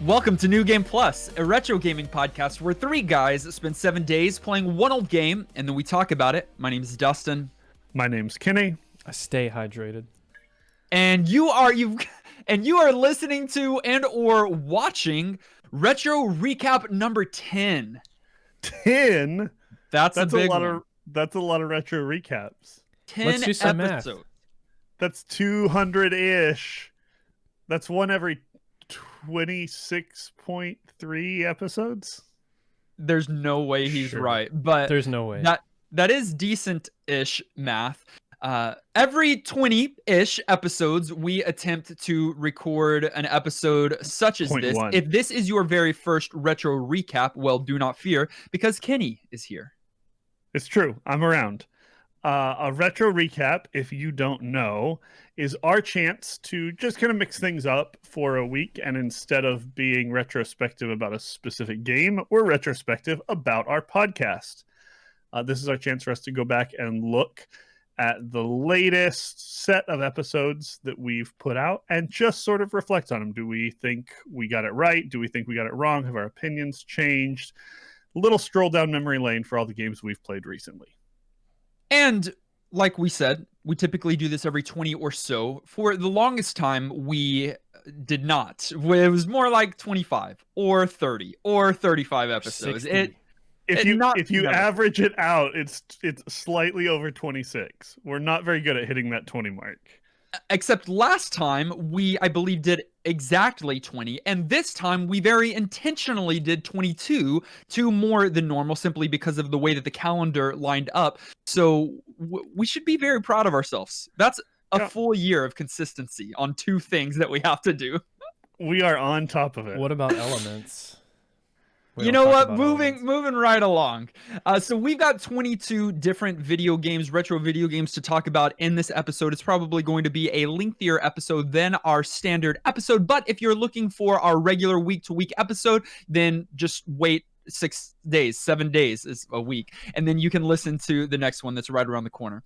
Welcome to New Game Plus, a retro gaming podcast where three guys spend 7 days playing one old game and then we talk about it. My name is Dustin. My name's Kenny. I stay hydrated. And you are listening to and or watching Retro Recap number 10. 10? That's a big one. That's a lot of retro recaps. 10 Let's do some episodes. math. That's 200-ish. That's one every 26.3 episodes. There's no way he's Sure. right, but There's no way. that is decent-ish math. Every 20-ish episodes, we attempt to record an episode such as this. 0.1. If this is your very first retro recap, well, do not fear, because Kenny is here. It's true. I'm around. A retro recap, if you don't know, is our chance to just kind of mix things up for a week. And instead of being retrospective about a specific game, we're retrospective about our podcast. This is our chance for us to go back and look at the latest set of episodes that we've put out and just sort of reflect on them. Do we think we got it right? Do we think we got it wrong? Have our opinions changed? A little stroll down memory lane for all the games we've played recently. And like we said, we typically do this every 20 or so. For the longest time, we did not. It was more like 25 or 30 or 35 episodes. 60. If you average it out, it's slightly over 26. We're not very good at hitting that 20 mark. Except last time I believe did exactly 20, and this time we very intentionally did 22, two more than normal, simply because of the way that the calendar lined up. So we should be very proud of ourselves. That's a full year of consistency on two things that we have to do. We are on top of it. What about elements? You know what? Moving right along. So we've got 22 different video games, retro video games to talk about in this episode. It's probably going to be a lengthier episode than our standard episode. But if you're looking for our regular week-to-week episode, then just wait 7 days is a week. And then you can listen to the next one that's right around the corner.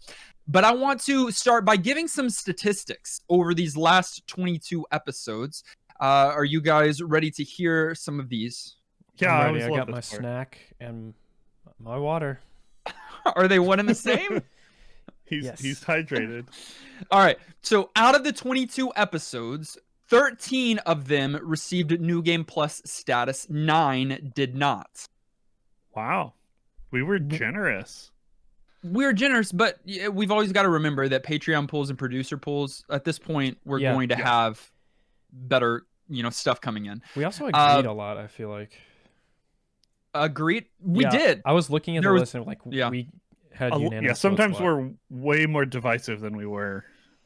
But I want to start by giving some statistics over these last 22 episodes. Are you guys ready to hear some of these? Yeah, I'm ready. I got my snack and my water. Are they one and the same? He's Yes. hydrated. All right. So out of the 22 episodes, 13 of them received New Game Plus status. 9 did not. Wow. We were generous. We're generous, but we've always got to remember that Patreon pulls and producer pulls, at this point, we're going to have better, stuff coming in. We also agreed a lot, I feel like. Agreed? We did. I was looking at the list and we had unanimous. Yeah, sometimes votes. we're way more divisive than we were.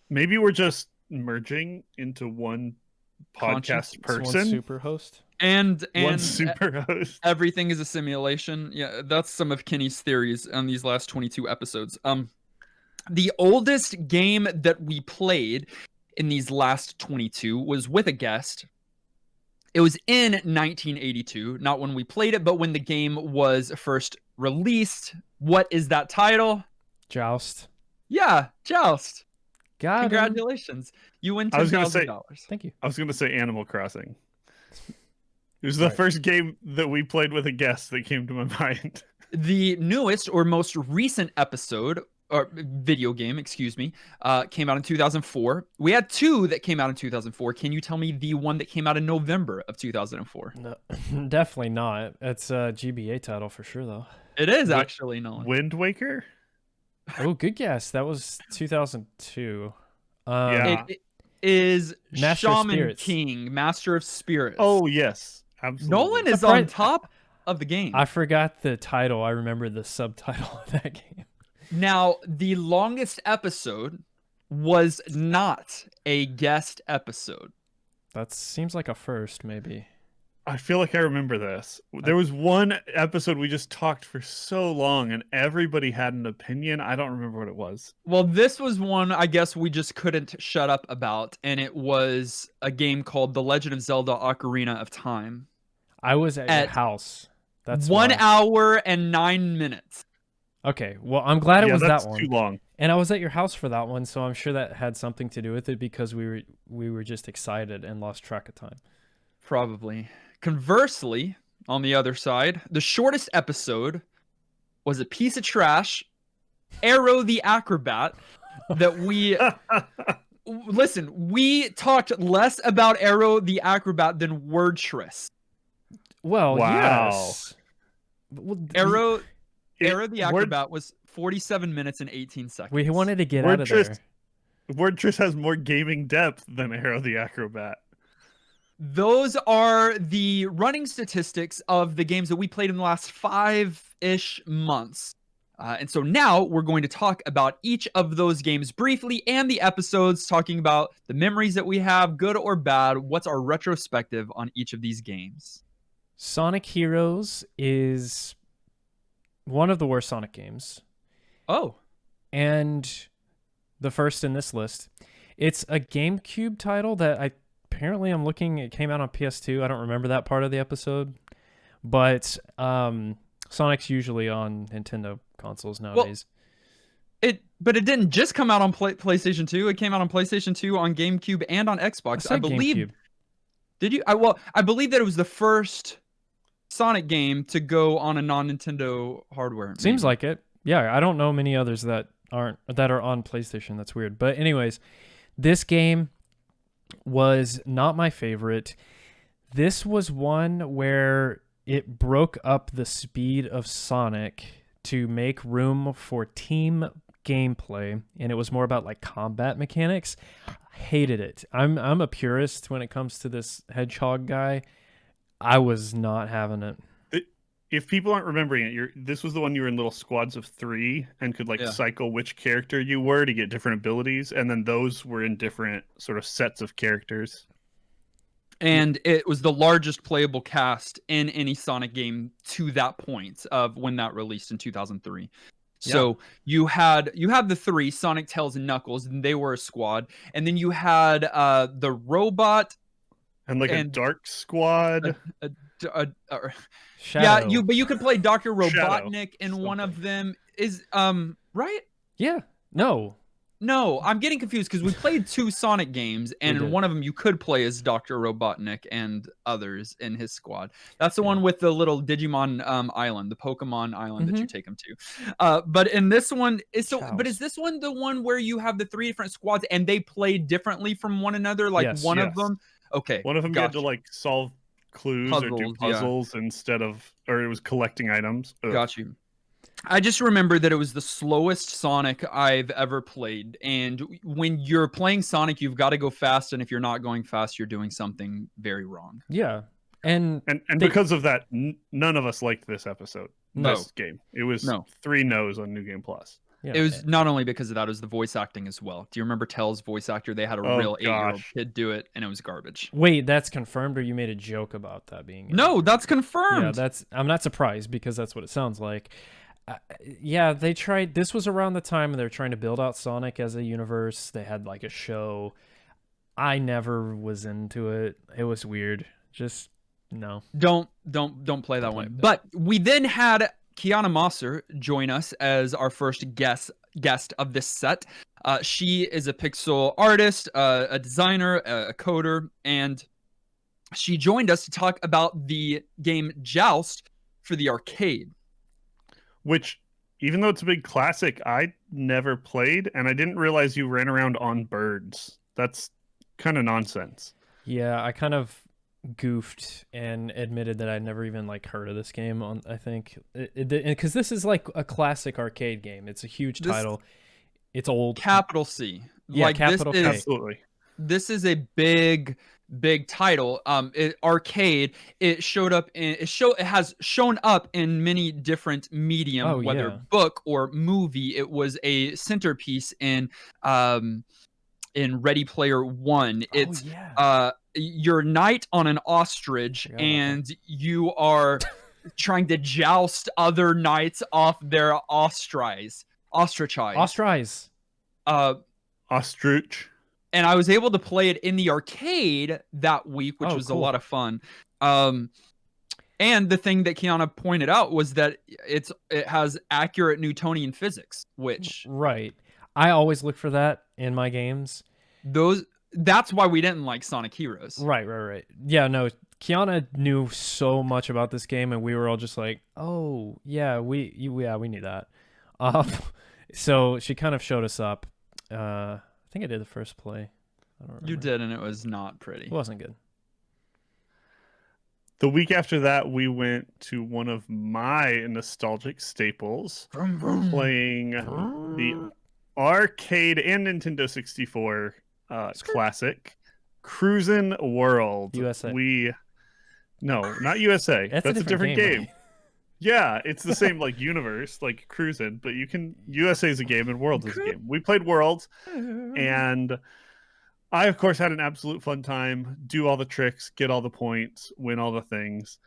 Maybe we're just merging into one podcast person. One super host. And one super host. Everything is a simulation. Yeah, that's some of Kenny's theories on these last 22 episodes. The oldest game that we played in these last 22 was with a guest. It was in 1982, not when we played it, but when the game was first released. What is that title? Joust. Yeah, Joust. Congratulations. You win $10,000. Thank you. I was going to say Animal Crossing. It was the first game that we played with a guest that came to my mind. The newest or most recent episode, or video game, came out in 2004. We had 2 that came out in 2004. Can you tell me the one that came out in November of 2004? No, definitely not. It's a GBA title for sure, though. It is actually Nolan. Wind Waker? Oh, good guess. That was 2002. Yeah. It is Master of Shaman Spirits. King, Master of Spirits. Oh, yes. Absolutely. Nolan is on top of the game. I forgot the title. I remember the subtitle of that game. Now, the longest episode was not a guest episode. That seems like a first, maybe. I feel like I remember this. There was one episode we just talked for so long and everybody had an opinion. I don't remember what it was. Well, this was one I guess we just couldn't shut up about, and it was a game called The Legend of Zelda Ocarina of Time. I was at your house. That's 1 why. hour and 9 minutes. Okay, well, I'm glad it was that one. Too long. And I was at your house for that one, so I'm sure that had something to do with it because we were just excited and lost track of time. Probably. Conversely, on the other side, the shortest episode was a piece of trash, Arrow the Acrobat, that we... Listen, we talked less about Arrow the Acrobat than Wordtress. Well, Wow. yes. Well, Arrow the Acrobat was 47 minutes and 18 seconds. we wanted to get out of there. Wordtress has more gaming depth than Arrow the Acrobat. Those are the running statistics of the games that we played in the last 5-ish months. And so now we're going to talk about each of those games briefly and the episodes, talking about the memories that we have, good or bad. What's our retrospective on each of these games? Sonic Heroes is one of the worst Sonic games. Oh. And the first in this list. It's a GameCube title that apparently I'm looking, it came out on PS2. I don't remember that part of the episode. But Sonic's usually on Nintendo consoles nowadays. But it didn't just come out on PlayStation 2. It came out on PlayStation 2, on GameCube, and on Xbox. I believe. GameCube. Did you? I believe that it was the first Sonic game to go on a non-Nintendo hardware. Seems like it. Yeah, I don't know many others that are on PlayStation. That's weird. But anyways, this game was not my favorite. This was one where it broke up the speed of Sonic to make room for team gameplay, and it was more about like combat mechanics. Hated it. I'm a purist when it comes to this hedgehog guy. I was not having it. If people aren't remembering it, this was the one you were in little squads of 3 and could cycle which character you were to get different abilities, and then those were in different sort of sets of characters. And it was the largest playable cast in any Sonic game to that point of when that released in 2003. So you had the 3, Sonic, Tails, and Knuckles, and they were a squad. And then you had the robot. And a dark squad. Shadow. But you could play Dr. Robotnik in one of them. Is right? Yeah. No, I'm getting confused because we played 2 Sonic games, and in one of them you could play as Dr. Robotnik and others in his squad. That's the one with the little Digimon island, the Pokemon island that you take them to. But in this one, is this one the one where you have the 3 different squads and they play differently from one another? Like one of them? Okay. One of them had to like solve clues or do puzzles instead of, or it was collecting items. Ugh. Got you. I just remember that it was the slowest Sonic I've ever played. And when you're playing Sonic, you've got to go fast. And if you're not going fast, you're doing something very wrong. Yeah. And because of that, none of us liked this episode. This game. It was 3 no's on New Game Plus. Yeah. It was not only because of that, it was the voice acting as well. Do you remember Tell's voice actor? They had a real 8-year-old kid do it, and it was garbage. Wait, that's confirmed, or you made a joke about that being? No, that's confirmed. Yeah, I'm not surprised because that's what it sounds like. They tried. This was around the time they were trying to build out Sonic as a universe. They had like a show. I never was into it. It was weird. Just no. Don't play that one. But we then had Kiana Mosser join us as our first guest of this set. She is a pixel artist, a designer, a coder, and she joined us to talk about the game Joust for the arcade. Which, even though it's a big classic, I never played, and I didn't realize you ran around on birds. That's kind of nonsense. Yeah, I kind of goofed and admitted that I'd never even heard of this game. I think because this is like a classic arcade game. It's a huge title. It's old. Capital C. Yeah, capital K. Absolutely. This is a big title. Arcade. It showed up in it has shown up in many different medium, whether book or movie. It was a centerpiece in Ready Player One. It's you're a knight on an ostrich, and you are trying to joust other knights off their ostriches. Ostrich. Ostrich. And I was able to play it in the arcade that week, which was cool. A lot of fun. And the thing that Kiana pointed out was that it has accurate Newtonian physics, which I always look for that in my games. That's why we didn't like Sonic Heroes. Right. Yeah, no, Kiana knew so much about this game, and we were all just like, "Oh yeah, we need that." So she kind of showed us up. I think I did the first play. I don't remember. You did, and it was not pretty. It wasn't good. The week after that, we went to one of my nostalgic staples, playing the arcade and Nintendo 64 classic, Cruisin World. USA. No, not USA. That's a different game. Right? Yeah, it's the same like universe, like Cruisin', but USA is a game and World is a game. We played World, and I, of course, had an absolute fun time, do all the tricks, get all the points, win all the things.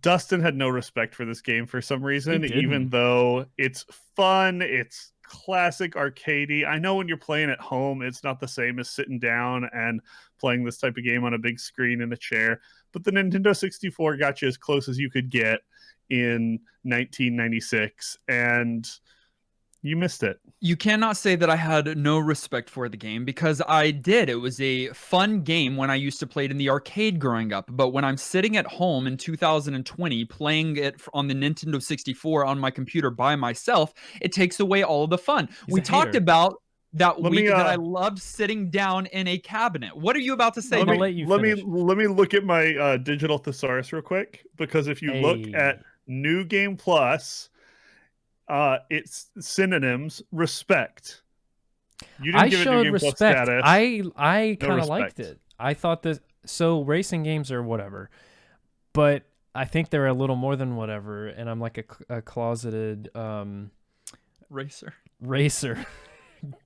Dustin had no respect for this game for some reason, even though it's fun, it's classic arcadey. I know when you're playing at home, it's not the same as sitting down and playing this type of game on a big screen in a chair, but the Nintendo 64 got you as close as you could get in 1996, and you missed it. You cannot say that I had no respect for the game, because I did. It was a fun game when I used to play it in the arcade growing up. But when I'm sitting at home in 2020 playing it on the Nintendo 64 on my computer by myself, it takes away all of the fun. We talked about that week that I loved sitting down in a cabinet. What are you about to say? Let me look at my digital thesaurus real quick, because if you look at New Game Plus, it's synonyms. Respect. You didn't give it New Game Plus status. I kind of liked it. I thought that, so racing games are whatever, but I think they're a little more than whatever, and I'm like a closeted racer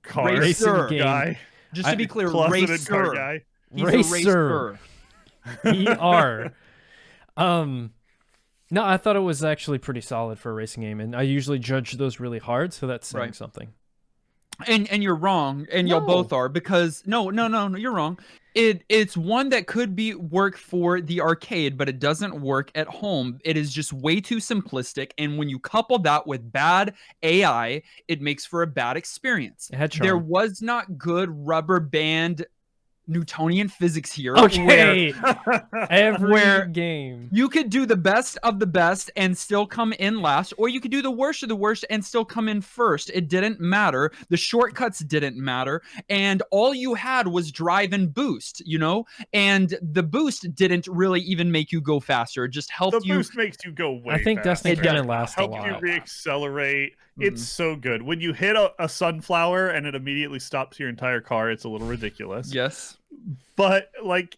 car racing game guy. Just to be clear, closeted car guy. He's racer. ER. No, I thought it was actually pretty solid for a racing game, and I usually judge those really hard, so that's saying something. And you're wrong, and y'all both are, because no, you're wrong. It's one that could work for the arcade, but it doesn't work at home. It is just way too simplistic, and when you couple that with bad AI, it makes for a bad experience. It had charm. There was not good rubber band Newtonian physics here. Okay. Every game. You could do the best of the best and still come in last, or you could do the worst of the worst and still come in first. It didn't matter. The shortcuts didn't matter. And all you had was drive and boost, And the boost didn't really even make you go faster. It just helped you. The boost makes you go way I think faster. Destiny didn't last a lot. Helps you reaccelerate. It's so good. When you hit a sunflower and it immediately stops your entire car, it's a little ridiculous. Yes. But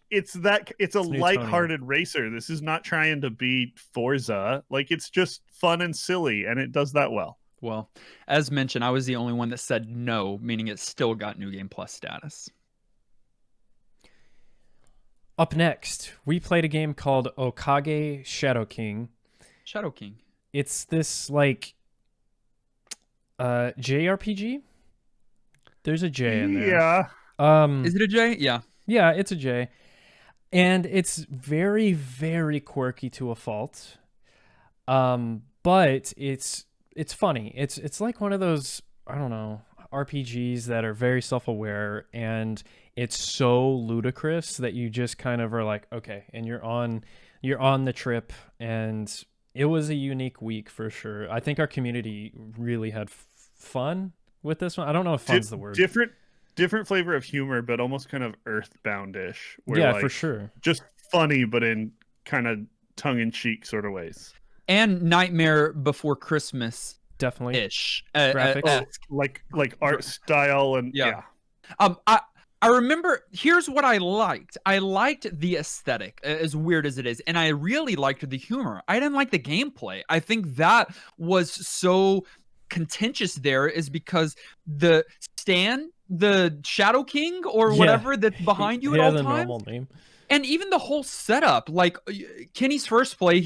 it's a lighthearted racer. This is not trying to be Forza. It's just fun and silly, and it does that well. Well, as mentioned, I was the only one that said no, meaning it still got New Game Plus status. Up next, we played a game called Okage Shadow King. Shadow King. It's this JRPG. There's a J in there. Yeah. Is it a J? Yeah. Yeah, it's a J. And it's very, very quirky to a fault. But it's funny. It's like one of those, I don't know, RPGs that are very self-aware, and it's so ludicrous that you just kind of are like, okay, and you're on the trip, and it was a unique week for sure. I think our community really had fun with this one. I don't know if fun's the word. Different flavor of humor, but almost kind of earthbound-ish. Yeah, for sure. Just funny, but in kind of tongue-in-cheek sort of ways. And Nightmare Before Christmas. Definitely. Ish. Graphics. Like art style and yeah. I remember, here's what I liked. I liked the aesthetic, as weird as it is, and I really liked the humor. I didn't like the gameplay. I think that was so contentious there, is because the Shadow King or whatever that's behind you at all times. Normal name. And even the whole setup, like Kenny's first play,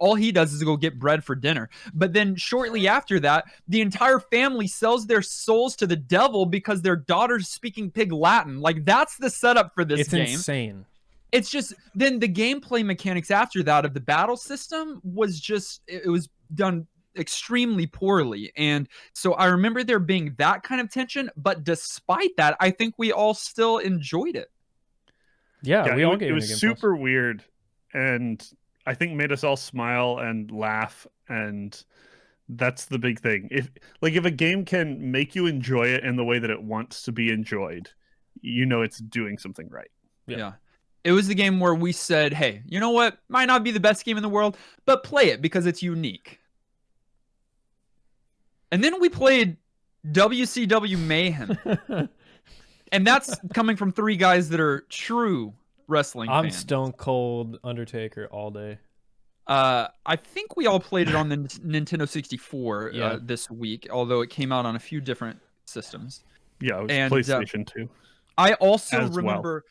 all he does is go get bread for dinner. But then shortly after that, the entire family sells their souls to the devil because their daughter's speaking pig Latin. Like, that's the setup for this game. It's insane. It's just, then the gameplay mechanics after that of the battle system was just, it was done extremely poorly. And so I remember there being that kind of tension, but despite that, I think we all still enjoyed it. Yeah, we all gave it was super weird and I think made us all smile and laugh, and that's the big thing. If a game can make you enjoy it in the way that it wants to be enjoyed, it's doing something right. Yeah. It was the game where we said, hey, you know what? Might not be the best game in the world, but play it because it's unique. And then we played WCW Mayhem. And that's coming from 3 guys that are true wrestling fans. I'm Stone Cold Undertaker all day. I think we all played it on the Nintendo 64 this week, although it came out on a few different systems. Yeah, it was PlayStation 2. I also remember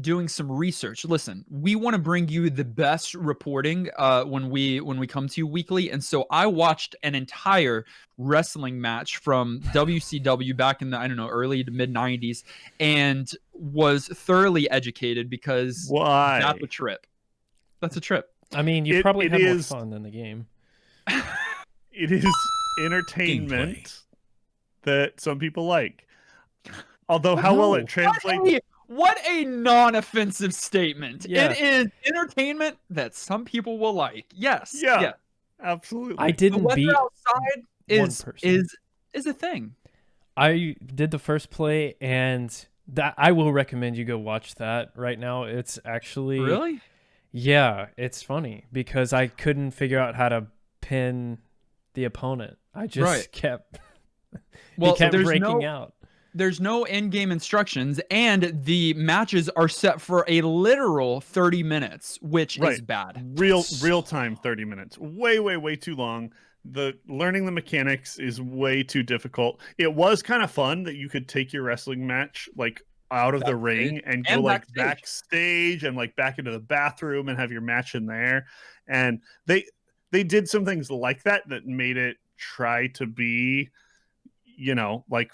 doing some research. Listen, we want to bring you the best reporting when we come to you weekly, and so I watched an entire wrestling match from WCW back in the early to mid 90s, and was thoroughly educated because that's a trip. That's a trip. I mean, you probably had more fun than the game. It is entertainment that some people like. Although how well it translates. What a non-offensive statement. Yeah. It is entertainment that some people will like. Yes. Yeah. Absolutely. I didn't beat outside is a thing. I did the first play, and that I will recommend you go watch that right now. It's actually really, yeah, it's funny because I couldn't figure out how to pin the opponent. I just kept breaking out. There's no in-game instructions, and the matches are set for a literal 30 minutes, which is bad. Real time 30 minutes. Way too long. Learning the mechanics is way too difficult. It was kind of fun that you could take your wrestling match out of the ring and go backstage and back into the bathroom and have your match in there. And they did some things like that made it try to be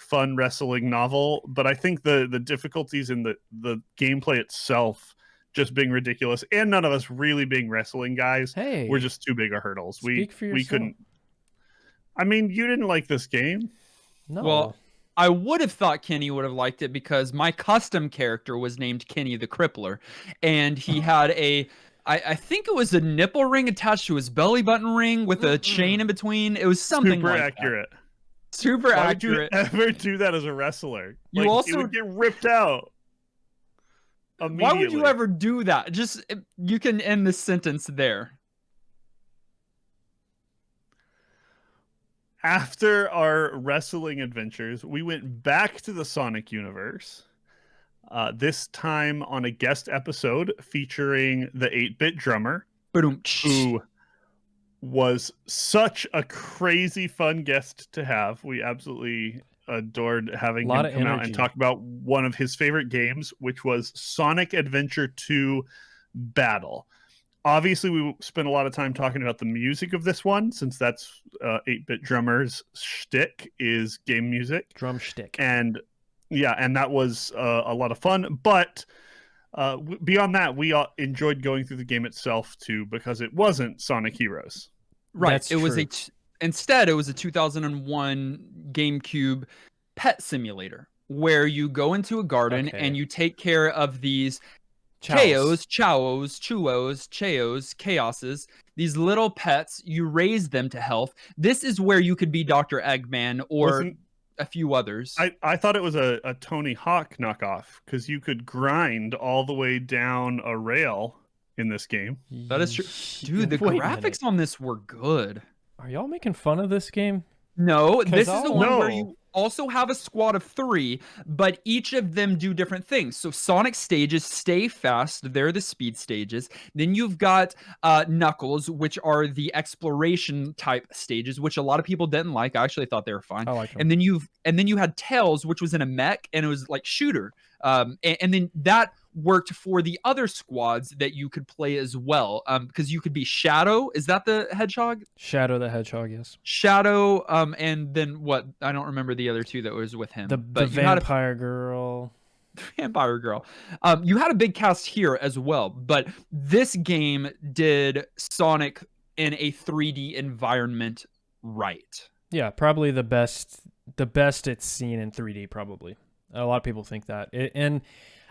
fun wrestling novel, but I think the difficulties in the gameplay itself just being ridiculous, and none of us really being wrestling guys were just too big of hurdles. We couldn't. I mean, you didn't like this game. No. Well, I would have thought Kenny would have liked it because my custom character was named Kenny the Crippler, and he had I think it was a nipple ring attached to his belly button ring with a chain in between. It was something super like accurate. That. Super accurate. Why would you ever do that as a wrestler? You it would get ripped out immediately. Why would you ever do that? Just you can end this sentence there. After our wrestling adventures, we went back to the Sonic universe. This time on a guest episode featuring the 8-bit drummer, who was such a crazy fun guest to have. We absolutely adored having him come out and talk about one of his favorite games, which was Sonic Adventure 2 Battle. Obviously, we spent a lot of time talking about the music of this one, since that's 8-bit drummer's shtick is game music. Drum shtick. And that was a lot of fun. But beyond that, we enjoyed going through the game itself too, because it wasn't Sonic Heroes. Right. That's it true. was instead it was a 2001 GameCube pet simulator where you go into a garden and you take chaos, these little pets, you raise them to health. This is where you could be Dr. Eggman or a few others. I thought it was a Tony Hawk knockoff, because you could grind all the way down a rail in this game. That is true. Dude, the graphics on this were good. Are y'all making fun of this game? No, this is the one where you also have a squad of 3, but each of them do different things. So Sonic stages stay fast. They're the speed stages. Then you've got Knuckles, which are the exploration type stages, which a lot of people didn't like. I actually thought they were fine. I like them. And then you had Tails, which was in a mech, and it was like shooter. And then that worked for the other squads that you could play as well, because you could be Shadow. Is that the hedgehog? Shadow the Hedgehog, yes. Shadow, and then what? I don't remember the other 2 that was with him. The Vampire Girl. Vampire Girl. You had a big cast here as well, but this game did Sonic in a 3D environment right. Yeah, probably the best it's seen in 3D, probably. A lot of people think that. And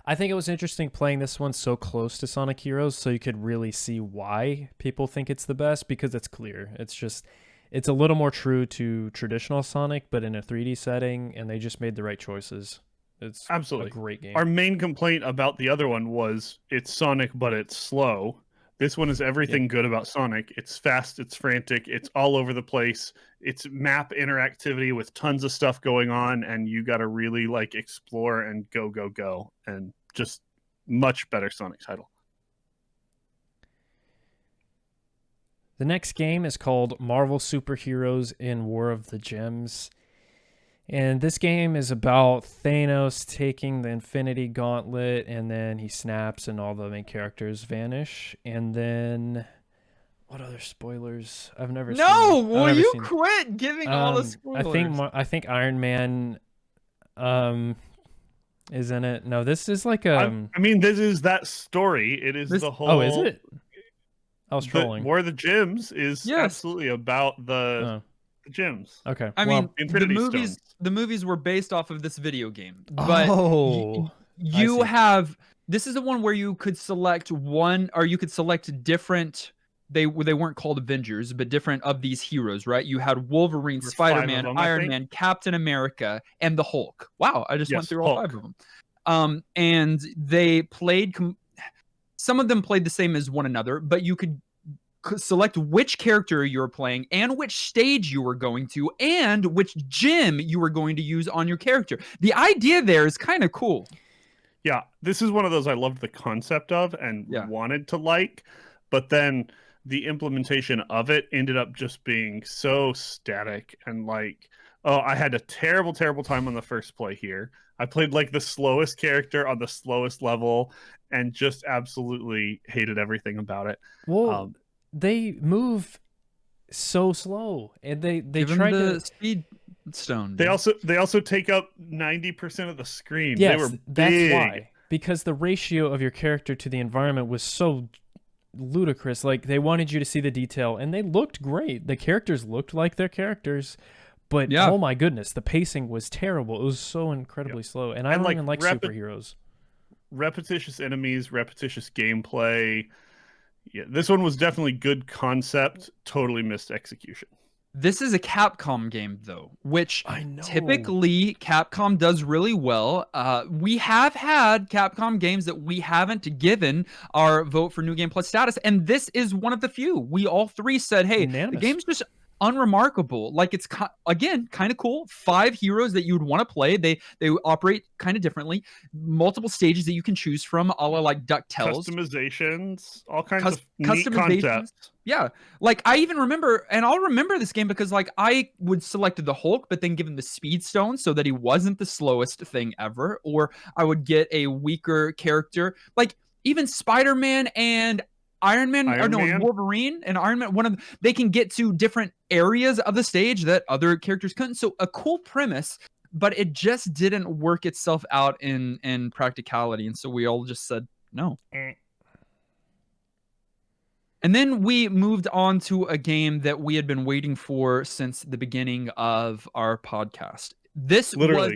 I think it was interesting playing this one so close to Sonic Heroes so you could really see why people think it's the best, because it's clear. It's a little more true to traditional Sonic, but in a 3D setting, and they just made the right choices. It's absolutely a great game. Our main complaint about the other one was it's Sonic, but it's slow. This one is everything good about Sonic. It's fast, it's frantic, it's all over the place. It's map interactivity with tons of stuff going on, and you got to really like explore and go, and just much better Sonic title. The next game is called Marvel Superheroes in War of the Gems. And this game is about Thanos taking the Infinity Gauntlet, and then he snaps and all the main characters vanish. And then, what other spoilers? I've never seen. No, will you quit giving all the spoilers? I think Iron Man is in it. No, this is like a... I mean, this is that story. It is the whole... Oh, is it? I was trolling. War of the Gems is absolutely about the gems. Okay. I mean, the movies were based off of this video game. But you have... This is the one where you could select one, or you could select different... They weren't called Avengers, but different of these heroes, right? You had Wolverine, Spider-Man, Iron Man, Captain America, and the Hulk. Wow, I just went through all 5 of them. And they played... Some of them played the same as one another, but you could select which character you were playing and which stage you were going to and which gem you were going to use on your character. The idea there is kind of cool. Yeah, this is one of those I loved the concept of and wanted to like, but then the implementation of it ended up just being so static and like, oh, I had a terrible time on the first play here. I played like the slowest character on the slowest level and just absolutely hated everything about it. Well, they move so slow, and they tried the speed stone. They also take up 90% of the screen. Yes, they were big. That's why. Because the ratio of your character to the environment was so ludicrous. Like, they wanted you to see the detail, and they looked great. The characters looked like their characters. But oh my goodness, the pacing was terrible. It was so incredibly slow, and I don't even like superheroes. Repetitious enemies, repetitious gameplay. Yeah, this one was definitely good concept, totally missed execution. This is a Capcom game, though, which typically Capcom does really well. We have had Capcom games that we haven't given our vote for New Game Plus status, and this is one of the few. We all 3 said, hey, the game's just unremarkable. Like, it's again kind of cool. 5 heroes that you would want to play. They operate kind of differently. Multiple stages that you can choose from, a la like DuckTales. Customizations, all kinds of neat concepts. Yeah, like I even remember, and I'll remember this game because like I would select the Hulk, but then give him the Speed Stone so that he wasn't the slowest thing ever, or I would get a weaker character. Like even Spider-Man and Wolverine and Iron Man, they can get to different areas of the stage that other characters couldn't. So a cool premise, but it just didn't work itself out in practicality. And so we all just said no. And then we moved on to a game that we had been waiting for since the beginning of our podcast. This was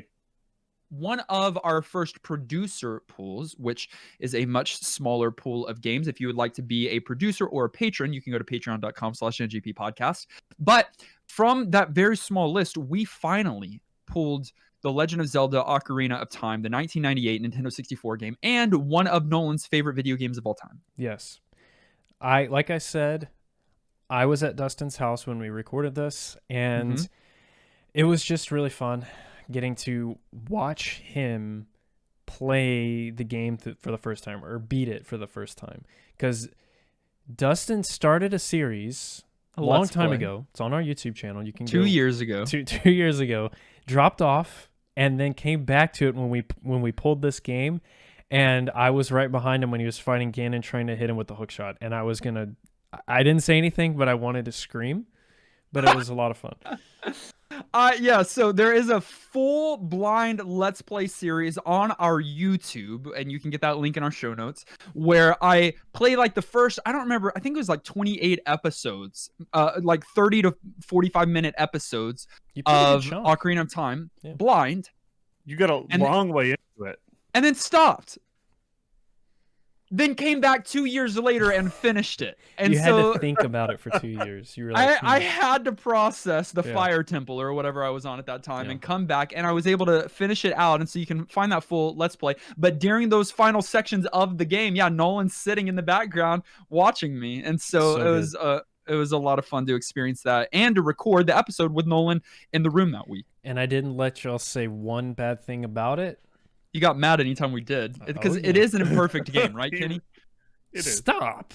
one of our first producer pools, which is a much smaller pool of games. If you would like to be a producer or a patron, you can go to patreon.com/NGP podcast. But from that very small list, we finally pulled The Legend of Zelda Ocarina of Time, the 1998 Nintendo 64 game, and one of Nolan's favorite video games of all time. Yes. Like I said, I was at Dustin's house when we recorded this, and it was just really fun getting to watch him play the game for the first time, or beat it for the first time. Because Dustin started a series a long time ago. It's on our YouTube channel. You can 2 years ago. 2 years ago. Dropped off and then came back to it when we pulled this game. And I was right behind him when he was fighting Ganon, trying to hit him with the hook shot. And I didn't say anything, but I wanted to scream. But it was a lot of fun. Yeah, so there is a full blind Let's Play series on our YouTube, and you can get that link in our show notes, where I play like the first, I don't remember, I think it was like 28 episodes, like 30 to 45 minute episodes of Ocarina of Time, blind. You got a long way into it. And then stopped. then came back 2 years later and finished it. And you so had to think about it for 2 years. You were like, I had to process the Yeah. Fire Temple or whatever I was on at that time Yeah. and come back, and I was able to finish it out. And so you can find that full Let's Play. But during those final sections of the game, yeah, Nolan's sitting in the background watching me. And so it was a lot of fun to experience that and to record the episode with Nolan in the room that week. And I didn't let y'all say one bad thing about it. You got mad anytime we did because yeah. it is an imperfect game, right, Kenny? It is. Stop.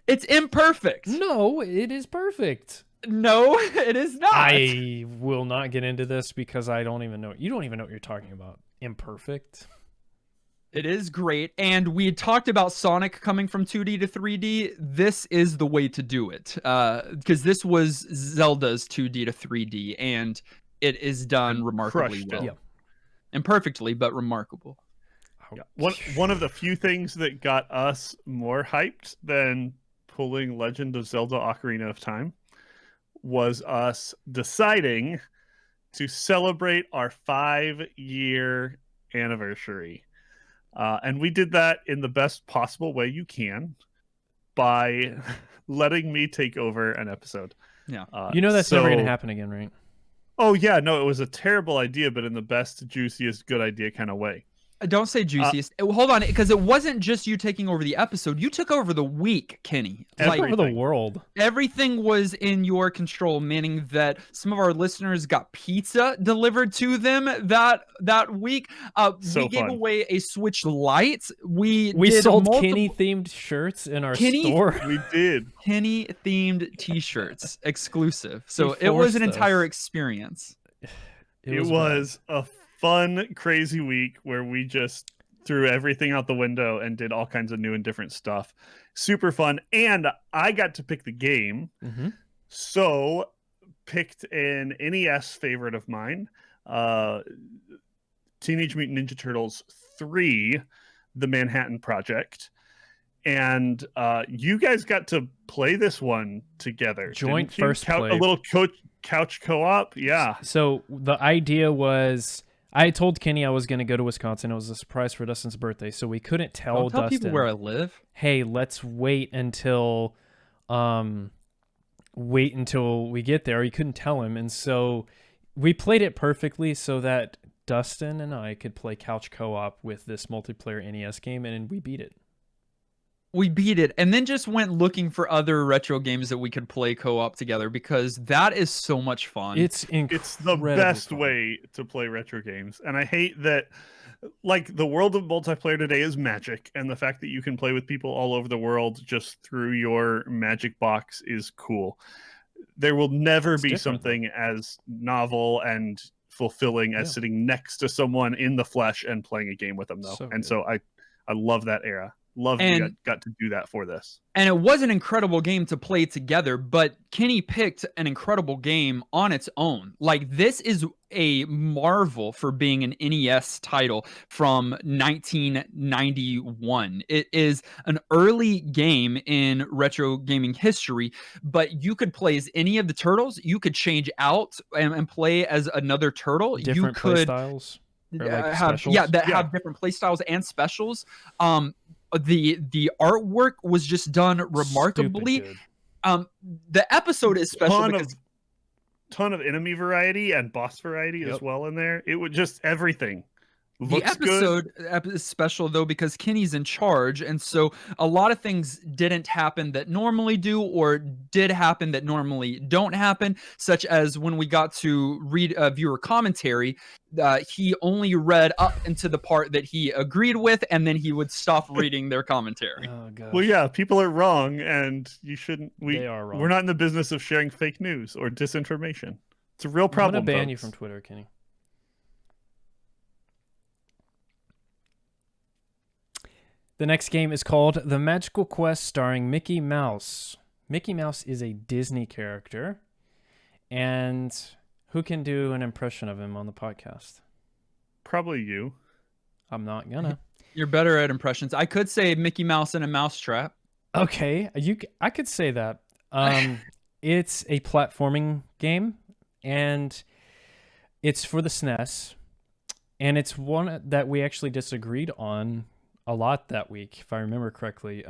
It's imperfect. No, it is perfect. No, it is not. I will not get into this because I don't even know. You don't even know what you're talking about. Imperfect. It is great. And we had talked about Sonic coming from 2D to 3D. This is the way to do it. Because this was Zelda's 2D to 3D, and it is done remarkably well. Yeah. Imperfectly, but remarkable. Yeah. One of the few things that got us more hyped than pulling Legend of Zelda Ocarina of Time was us deciding to celebrate our 5-year anniversary. And we did that in the best possible way you can by letting me take over an episode. Yeah. You know that's never going to happen again, right? Oh, yeah. No, it was a terrible idea, but in the best, juiciest, good idea kind of way. Don't say juiciest. Hold on, because it wasn't just you taking over the episode. You took over the week, Kenny. Like over the world. Everything was in your control, meaning that some of our listeners got pizza delivered to them that week. We gave away a Switch Lite. We sold Kenny themed shirts in our store. We did Kenny themed T-shirts exclusive. So it was an entire experience. It was a fun, crazy week where we just threw everything out the window and did all kinds of new and different stuff. Super fun. And I got to pick the game. Mm-hmm. So picked an NES favorite of mine, Teenage Mutant Ninja Turtles 3, The Manhattan Project. And you guys got to play this one together. Joint first play. A little couch co-op. Yeah. So the idea was, I told Kenny I was going to go to Wisconsin. It was a surprise for Dustin's birthday, so we couldn't tell Dustin. People where I live. Hey, let's wait until we get there. You couldn't tell him, and so we played it perfectly so that Dustin and I could play couch co-op with this multiplayer NES game, and we beat it. We beat it, and then just went looking for other retro games that we could play co-op together because that is so much fun. It's the best way to play retro games, and I hate that. Like, the world of multiplayer today is magic, and the fact that you can play with people all over the world just through your magic box is cool. There will never be something as novel and fulfilling as sitting next to someone in the flesh and playing a game with them, though. So I love that era. Love you got to do that for this. And it was an incredible game to play together, but Kenny picked an incredible game on its own. Like, this is a marvel for being an NES title from 1991. It is an early game in retro gaming history, but you could play as any of the turtles. You could change out and play as another turtle. Different play styles. Have different play styles and specials. The artwork was just done remarkably. The episode is special because ton of enemy variety and boss variety as well in there. It would just everything. The episode is special though because Kenny's in charge, and so a lot of things didn't happen that normally do, or did happen that normally don't happen, such as when we got to read viewer commentary, he only read up into the part that he agreed with, and then he would stop reading their commentary. Oh, gosh. Well, yeah, people are wrong, and you shouldn't. They are wrong. We're not in the business of sharing fake news or disinformation. It's a real problem. I'm gonna ban you from Twitter, Kenny. The next game is called The Magical Quest, starring Mickey Mouse. Mickey Mouse is a Disney character, and who can do an impression of him on the podcast? Probably you. I'm not gonna. You're better at impressions. I could say Mickey Mouse in a Mousetrap. Okay, I could say that. It's a platforming game, and it's for the SNES, and it's one that we actually disagreed on a lot that week, if I remember correctly.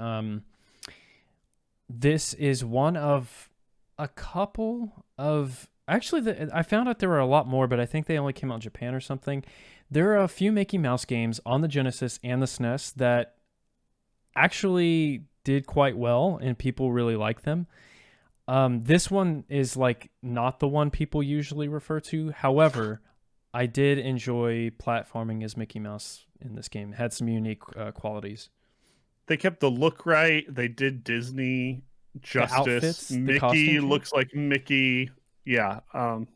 This is one of a couple of... Actually, I found out there were a lot more, but I think they only came out in Japan or something. There are a few Mickey Mouse games on the Genesis and the SNES that actually did quite well, and people really like them. This one is like not the one people usually refer to. However, I did enjoy platforming as Mickey Mouse in this game. It had some unique qualities. They kept the look right. They did Disney justice. Outfits, Mickey looks like Mickey. Yeah. That's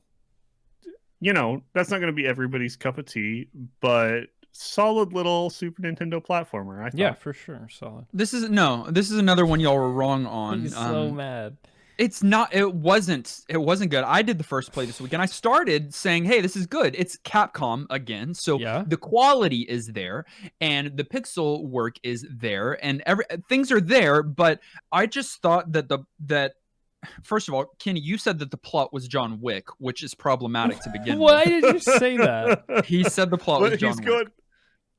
not going to be everybody's cup of tea, but solid little Super Nintendo platformer, I thought. Yeah, for sure. Solid. This is another one y'all were wrong on. He's so mad. It's not. It wasn't good. I did the first play this week, and I started saying, "Hey, this is good." It's Capcom again, so the quality is there, and the pixel work is there, and things are there. But I just thought that first of all, Kenny, you said that the plot was John Wick, which is problematic to begin with. Why did you say that? He said the plot was John Wick.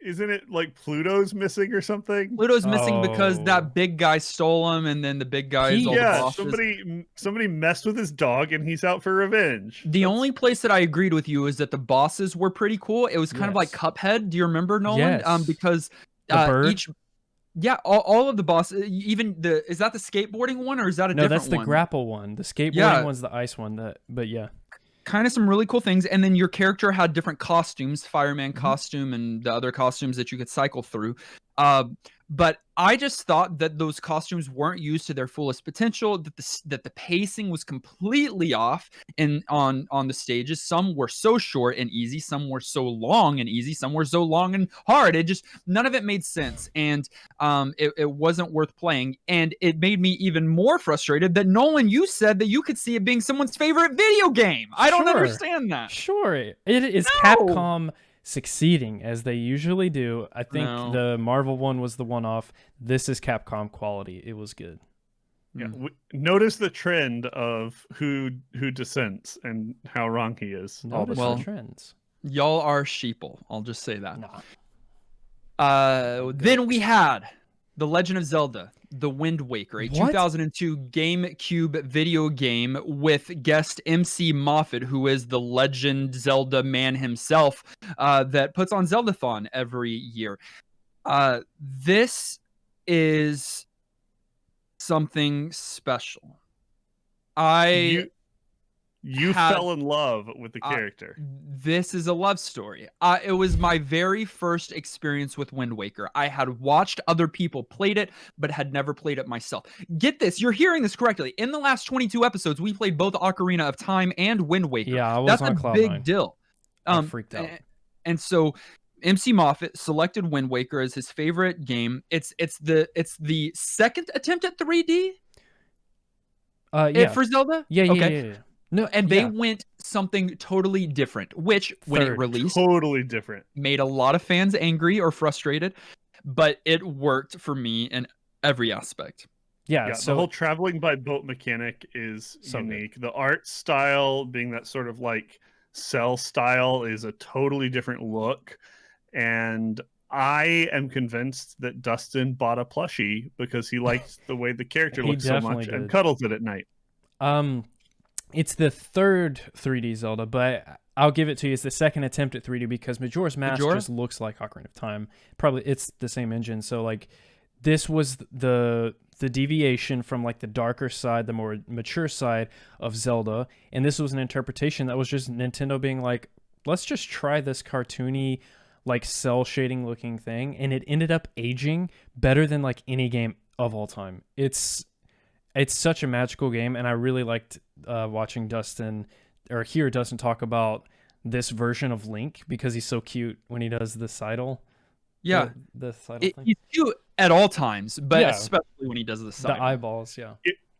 Isn't it like Pluto's missing or something? Pluto's missing because that big guy stole him, and then the big guy is all the bosses. Somebody messed with his dog, and he's out for revenge. The only place that I agreed with you is that the bosses were pretty cool. It was kind of like Cuphead. Do you remember, Nolan? Yes. Because all of the bosses, even is that the skateboarding one, or is that a different one? No, that's the grapple one. The skateboarding one's the ice one. But yeah. Kind of some really cool things, and then your character had different costumes, fireman costume and the other costumes that you could cycle through. But I just thought that those costumes weren't used to their fullest potential, that the pacing was completely off on the stages. Some were so short and easy, some were so long and easy, some were so long and hard. None of it made sense, and it wasn't worth playing. And it made me even more frustrated that, Nolan, you said that you could see it being someone's favorite video game. I don't understand that. Sure, it is Capcom succeeding as they usually do. I think the Marvel one was the one-off. This is Capcom quality. It was good. Yeah. Notice the trend of who dissents and how wrong he is. Notice the trends. Y'all are sheeple. I'll just say that. Then we had The Legend of Zelda, The Wind Waker, a 2002 GameCube video game with guest MC Moffat, who is the Legend Zelda man himself, that puts on Zeldathon every year. This is something special. You fell in love with the character. This is a love story. It was my very first experience with Wind Waker. I had watched other people played it, but had never played it myself. Get this, you're hearing this correctly. In the last 22 episodes, we played both Ocarina of Time and Wind Waker. Yeah, I was on Cloud9. That's a big deal. I freaked out. And so MC Moffat selected Wind Waker as his favorite game. It's the second attempt at 3D. For Zelda. Yeah. No, and they went something totally different, which when it released, totally different, made a lot of fans angry or frustrated, but it worked for me in every aspect. Yeah, so the whole traveling by boat mechanic is unique. The art style, being that sort of like cell style, is a totally different look. And I am convinced that Dustin bought a plushie because he likes the way the character looks so much and cuddles it at night. It's the third 3D Zelda, but I'll give it to you. It's the second attempt at 3D because Majora's Mask just looks like Ocarina of Time. Probably it's the same engine. So like this was the deviation from like the darker side, the more mature side of Zelda. And this was an interpretation that was just Nintendo being like, let's just try this cartoony, like cell shading looking thing. And it ended up aging better than like any game of all time. It's such a magical game, and I really liked watching Dustin talk about this version of Link because he's so cute when he does the sidle. Yeah, the sidle thing. He's cute at all times, but especially when he does the sidle. The eyeballs, yeah.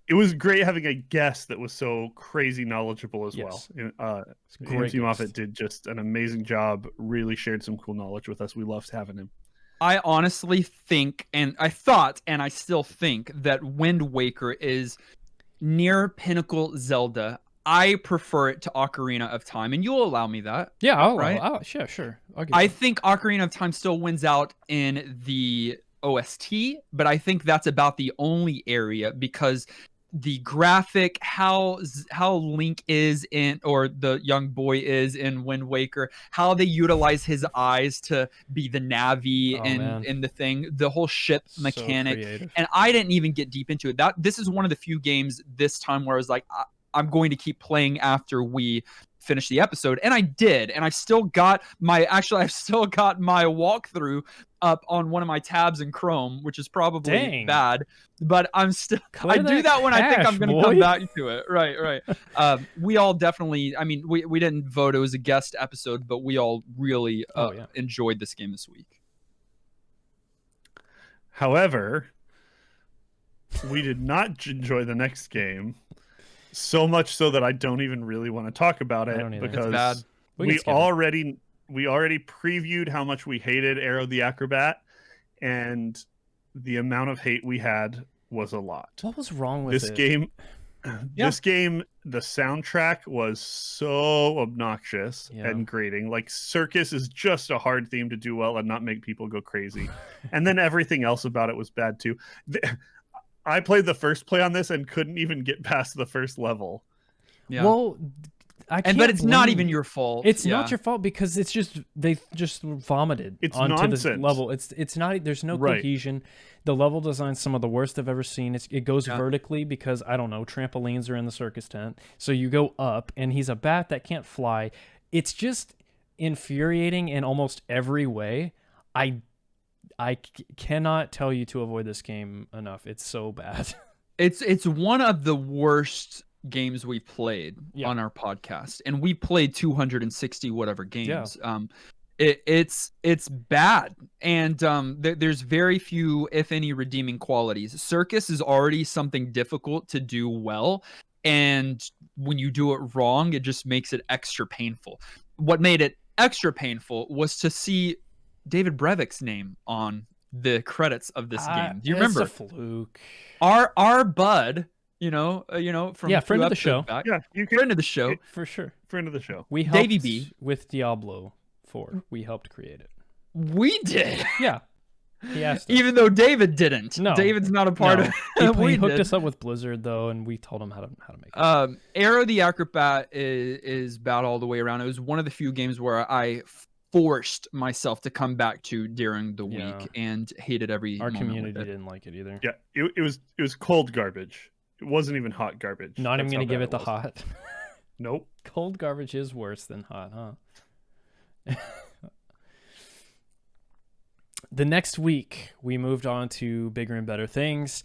It was great having a guest that was so crazy knowledgeable as well. MC Moffat did just an amazing job, really shared some cool knowledge with us. We loved having him. I honestly think, and I thought, and I still think, that Wind Waker is near pinnacle Zelda. I prefer it to Ocarina of Time, and you'll allow me that. Yeah, right? Sure. I think Ocarina of Time still wins out in the OST, but I think that's about the only area because the graphic, how Link is in, or the young boy is in Wind Waker, how they utilize his eyes to be the Navi in the thing, the whole ship mechanic, creative. and I didn't even get deep into it. This is one of the few games this time where I was like, I'm going to keep playing after we finish the episode, and I did, and I've still got my walkthrough up on one of my tabs in Chrome, which is probably bad, but I do that when I think I'm going to come back to it. Right. We all definitely, I mean, we didn't vote, it was a guest episode, but we all really enjoyed this game this week. However, we did not enjoy the next game. So much so that I don't even really want to talk about it because we already previewed how much we hated Arrow the Acrobat, and the amount of hate we had was a lot. What was wrong with this game? This game, the soundtrack was so obnoxious and grating. Like, Circus is just a hard theme to do well and not make people go crazy. And then everything else about it was bad too. I played the first play on this and couldn't even get past the first level. Yeah. Well, but it's not even your fault. It's not your fault because it's just they just vomited onto nonsense. This level. It's not. There's no cohesion. The level design's some of the worst I've ever seen. It goes vertically because I don't know, trampolines are in the circus tent, so you go up, and he's a bat that can't fly. It's just infuriating in almost every way. I cannot tell you to avoid this game enough. It's so bad. It's one of the worst games we've played on our podcast, and we played 260 whatever games. It's bad, and there's very few, if any, redeeming qualities. Circus is already something difficult to do well, and when you do it wrong, it just makes it extra painful. What made it extra painful was to see David Brevik's name on the credits of this game. Do you remember? It's a fluke. Our bud, from friend of the show. Back, friend of the show for sure. Friend of the show. We helped Davey B with Diablo 4. We helped create it. We did. Yeah. He asked us. Even though David didn't. No, David's not a part of it. He hooked us up with Blizzard though, and we told him how to make it. Arrow the Acrobat is bad all the way around. It was one of the few games where I forced myself to come back to during the week and hated every Our moment community with it. didn't like it either. Yeah, it was cold garbage. It wasn't even hot garbage. Not even gonna give it the hot. Nope. Cold garbage is worse than hot, huh? The next week we moved on to bigger and better things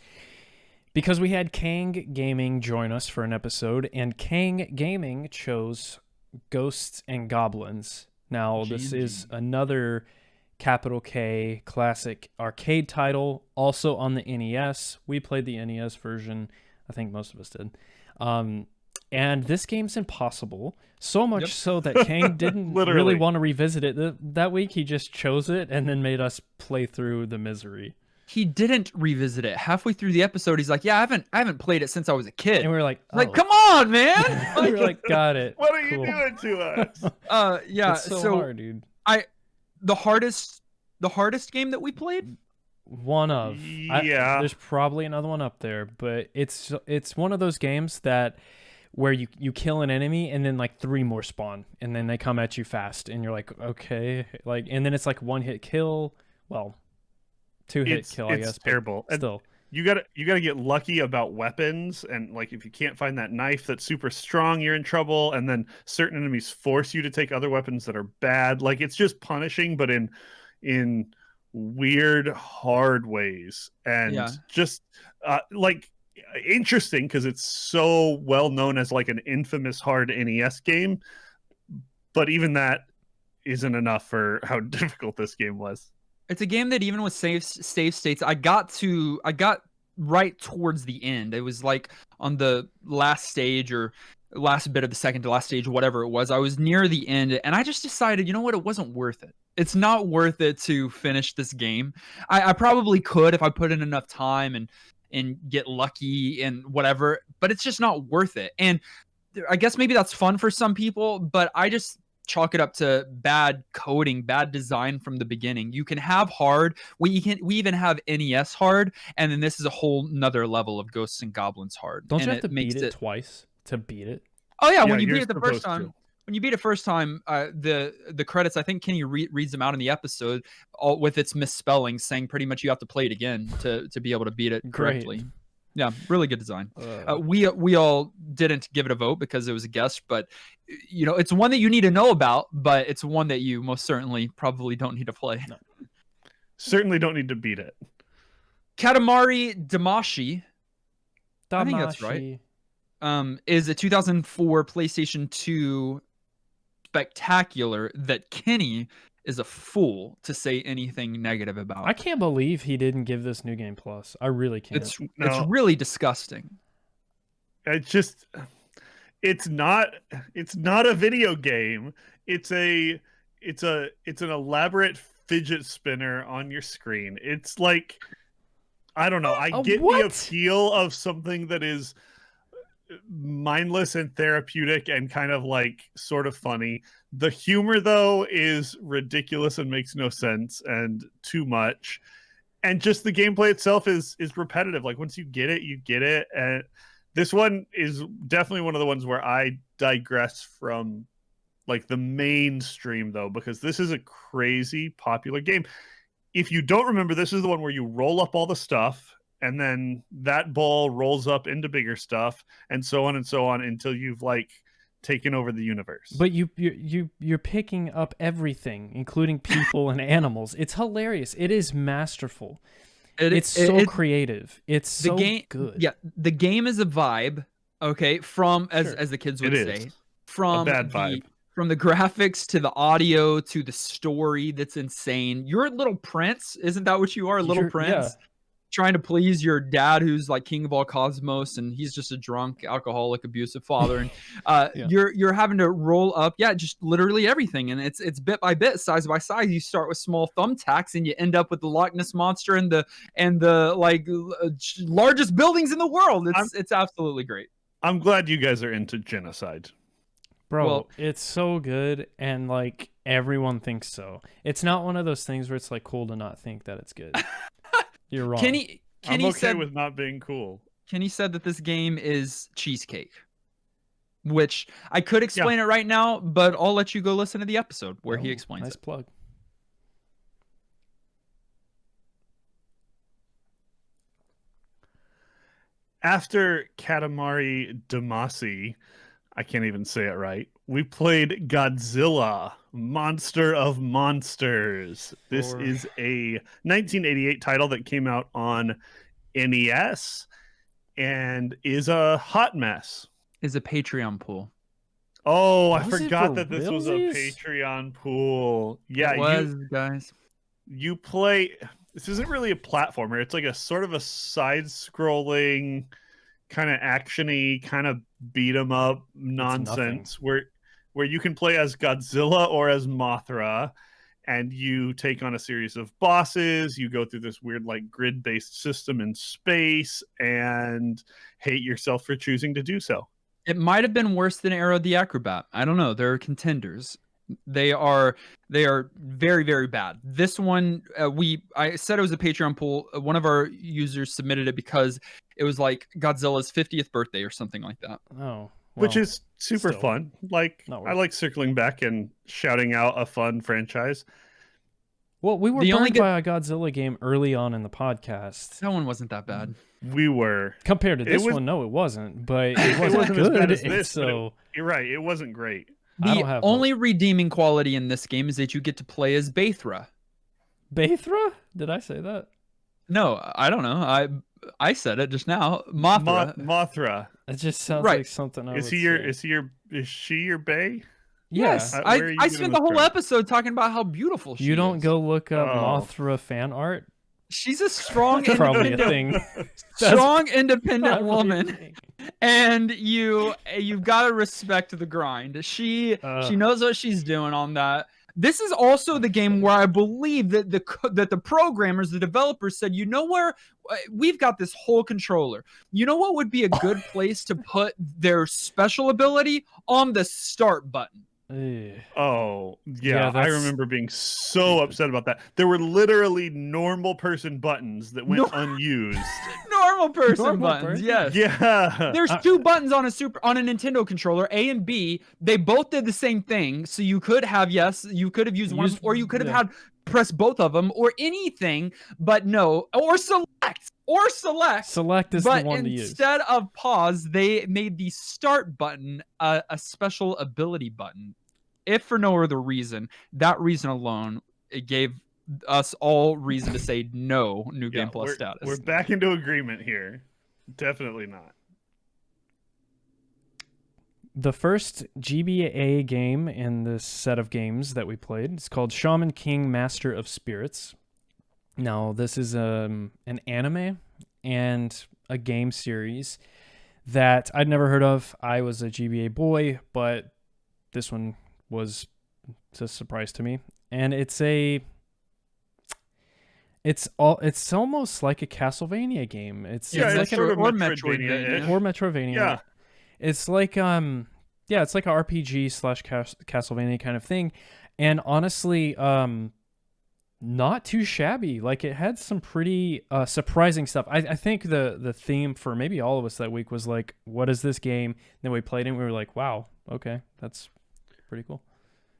because we had Kang Gaming join us for an episode, and Kang Gaming chose Ghosts and Goblins. Now, this is another capital K classic arcade title, also on the NES. We played the NES version. I think most of us did. And this game's impossible, so much so that Kang didn't really want to revisit it. That week, he just chose it and then made us play through the misery. He didn't revisit it. Halfway through the episode, he's like, "Yeah, I haven't played it since I was a kid." And we were like, come on, man! We were like, got it. What are you doing to us? It's so hard, dude. The hardest game that we played. One of there's probably another one up there, but it's one of those games that where you kill an enemy and then like 3 more spawn and then they come at you fast and you're like, okay, like, and then it's like 1-hit kill. Well, 2-hit kill, I guess. It's terrible. Still, you gotta get lucky about weapons, and like if you can't find that knife that's super strong, you're in trouble. And then certain enemies force you to take other weapons that are bad. Like, it's just punishing, but in weird, hard ways, and just like interesting because it's so well known as like an infamous hard NES game. But even that isn't enough for how difficult this game was. It's a game that even with save states, I got right towards the end. It was like on the last stage or last bit of the second to last stage, whatever it was. I was near the end, and I just decided, you know what? It wasn't worth it. It's not worth it to finish this game. I probably could if I put in enough time and get lucky and whatever, but it's just not worth it. And I guess maybe that's fun for some people, but I just chalk it up to bad coding, bad design from the beginning. You can have hard, we even have NES hard, and then this is a whole nother level of Ghosts and Goblins hard. Don't and you have to makes beat it twice to beat it? Oh yeah, Yeah, when you you're beat it the first supposed to. time. When you beat it first time, the credits, I think Kenny reads them out in the episode, all with its misspelling, saying pretty much you have to play it again to be able to beat it correctly. Great. Yeah, really good design. We all didn't give it a vote because it was a guest, but you know, it's one that you need to know about, but it's one that you most certainly probably don't need to play. No. Certainly don't need to beat it. Katamari Damacy, I think that's right, is a 2004 PlayStation 2 spectacular that Kenny is a fool to say anything negative about. I can't believe he didn't give this New Game Plus. I really can't. It's really disgusting. It's not a video game. It's an elaborate fidget spinner on your screen. It's like, I don't know. I get the appeal of something that is mindless and therapeutic and kind of like sort of funny. The humor though is ridiculous and makes no sense and too much. And just the gameplay itself is repetitive. Like once you get it, you get it. And this one is definitely one of the ones where I digress from like the mainstream though, because this is a crazy popular game. If you don't remember, this is the one where you roll up all the stuff and then that ball rolls up into bigger stuff and so on until you've like taken over the universe. But you're picking up everything, including people and animals. It's hilarious. It is masterful. It's so creative. It's so good. Yeah, the game is a vibe. Okay, from as the kids would say, from a bad vibe. From the graphics to the audio to the story, that's insane. You're a little prince, isn't that what you are? Little prince. Yeah. Trying to please your dad, who's like king of all cosmos, and he's just a drunk, alcoholic, abusive father. And you're having to roll up, just literally everything, and it's bit by bit, size by size. You start with small thumbtacks, and you end up with the Loch Ness monster and the like largest buildings in the world. It's absolutely great. I'm glad you guys are into genocide, bro. It's so good, and like everyone thinks so. It's not one of those things where it's like cool to not think that it's good. You're wrong. Kenny I'm okay said, with not being cool. Kenny said that this game is cheesecake, which I could explain it right now, but I'll let you go listen to the episode where he explains it. Nice plug. After Katamari Damasi, I can't even say it right, we played Godzilla, Monster of Monsters. This is a 1988 title that came out on NES and is a hot mess. Is a Patreon pool. Oh, I forgot that this was a Patreon pool. Yeah, it was, guys. You play... This isn't really a platformer. It's like a sort of a side-scrolling, kind of action-y, kind of beat-em-up nonsense where you can play as Godzilla or as Mothra, and you take on a series of bosses. You go through this weird like grid-based system in space and hate yourself for choosing to do so. It might have been worse than Arrow the Acrobat. I don't know. There are contenders. They are very, very bad. This one, I said it was a Patreon pool. One of our users submitted it because it was like Godzilla's 50th birthday or something like that. Oh. Which is super fun. Like, I like circling back and shouting out a fun franchise. Well, we were burned by a Godzilla game early on in the podcast. That one wasn't that bad. We were. Compared to this one, no, it wasn't. But it wasn't as good. bad as this. So you're right. It wasn't great. The only redeeming quality in this game is that you get to play as Bathra. Bathra? Did I say that? No, I don't know. I said it just now. Mothra. Mothra. It just sounds like something I Is she your bae? Yes. I spent the whole episode talking about how beautiful she is. You don't go look up Mothra fan art? She's a strong, probably a thing. Strong, independent woman, and you've got to respect the grind. She knows what she's doing on that. This is also the game where I believe that the programmers, the developers said, you know where we've got this whole controller. You know what would be a good place to put their special ability? On the start button. Oh, yeah, I remember being so upset about that. There were literally normal person buttons that went unused. Normal person buttons, yes. Yeah. There's two buttons on a Nintendo controller, A and B. They both did the same thing. So you could have, you could have used one, or you could have had press both of them, or anything, but no, or select. Select is the one to use. Instead of pause, they made the start button a special ability button. If for no other reason, that reason alone, it gave us all reason to say no New Game Plus status. We're back into agreement here. Definitely not. The first GBA game in this set of games that we played is called Shaman King Master of Spirits. Now, this is an anime and a game series that I'd never heard of. I was a GBA boy, but this one was a surprise to me. And it's almost like a Castlevania game. It's like sort of Metroidvania. Or Metroidvania. Yeah. It's like it's like a RPG / Castlevania kind of thing. And honestly, not too shabby. Like, it had some pretty surprising stuff. I think the theme for maybe all of us that week was like, what is this game? And then we played it and we were like, wow, okay, that's pretty cool.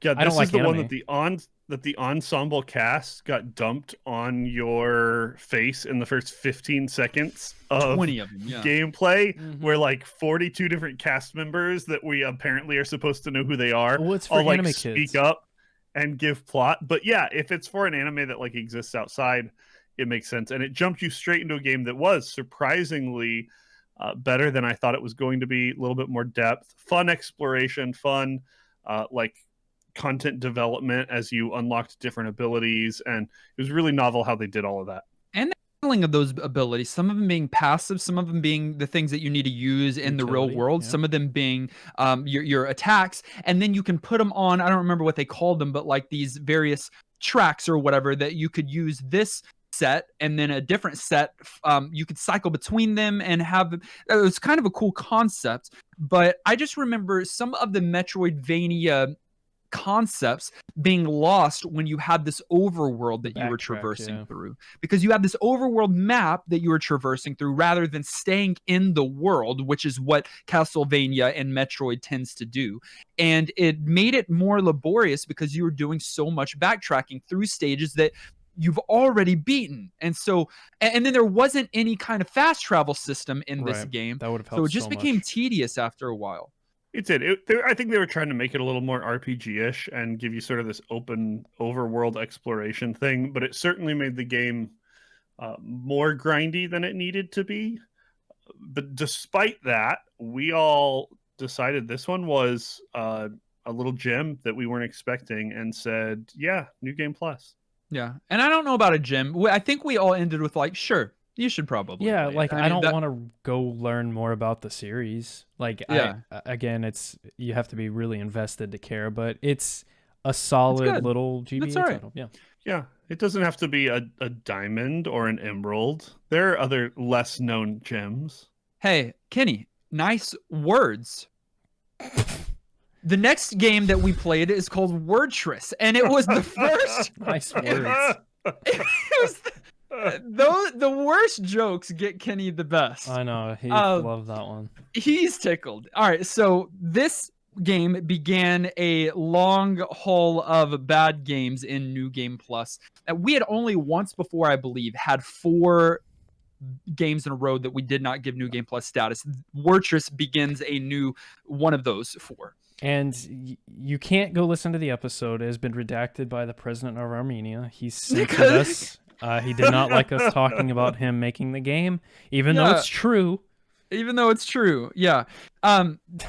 Yeah, this is like the anime. one that the ensemble cast got dumped on your face in the first 15 seconds of 20 of them, gameplay, where like 42 different cast members that we apparently are supposed to know who they are it's for all like anime speak kids. up and give plot. But yeah, if it's for an anime that like exists outside, it makes sense. And it jumped you straight into a game that was surprisingly better than I thought it was going to be. A little bit more depth, fun exploration, fun like content development as you unlocked different abilities, and it was really novel how they did all of that. And the handling of those abilities, some of them being passive, some of them being the things that you need to use in the real world, some of them being your attacks, and then you can put them on, I don't remember what they called them, but like these various tracks or whatever that you could use this set and then a different set. You could cycle between them and have it was kind of a cool concept. But I just remember some of the Metroidvania concepts being lost when you had this overworld that you were traversing through, because you had this overworld map that you were traversing through rather than staying in the world, which is what Castlevania and Metroid tends to do. And it made it more laborious because you were doing so much backtracking through stages that you've already beaten. And so, and then there wasn't any kind of fast travel system in this game. That would have helped. So it just became tedious after a while. It did. I think they were trying to make it a little more RPG-ish and give you sort of this open overworld exploration thing, but it certainly made the game more grindy than it needed to be. But despite that, we all decided this one was a little gem that we weren't expecting and said, yeah, New Game Plus. Yeah. And I don't know about a gem. I think we all ended with like, sure, you should probably. Yeah, like I don't want to go learn more about the series. Like, again, you have to be really invested to care, but it's a solid little GBA title. Yeah. Yeah. It doesn't have to be a diamond or an emerald. There are other less known gems. Hey, Kenny, nice words. The next game that we played is called Wordtress, and it was the first. Nice words. It was the worst jokes get Kenny the best. I know. He loved that one. He's tickled. All right, so this game began a long haul of bad games in New Game Plus. We had only once before, I believe, had 4 games in a row that we did not give New Game Plus status. Wordtress begins a new one of those 4. And you can't go listen to the episode. It has been redacted by the president of Armenia. He's censored us. He did not like us talking about him making the game, even though it's true. Even though it's true, yeah.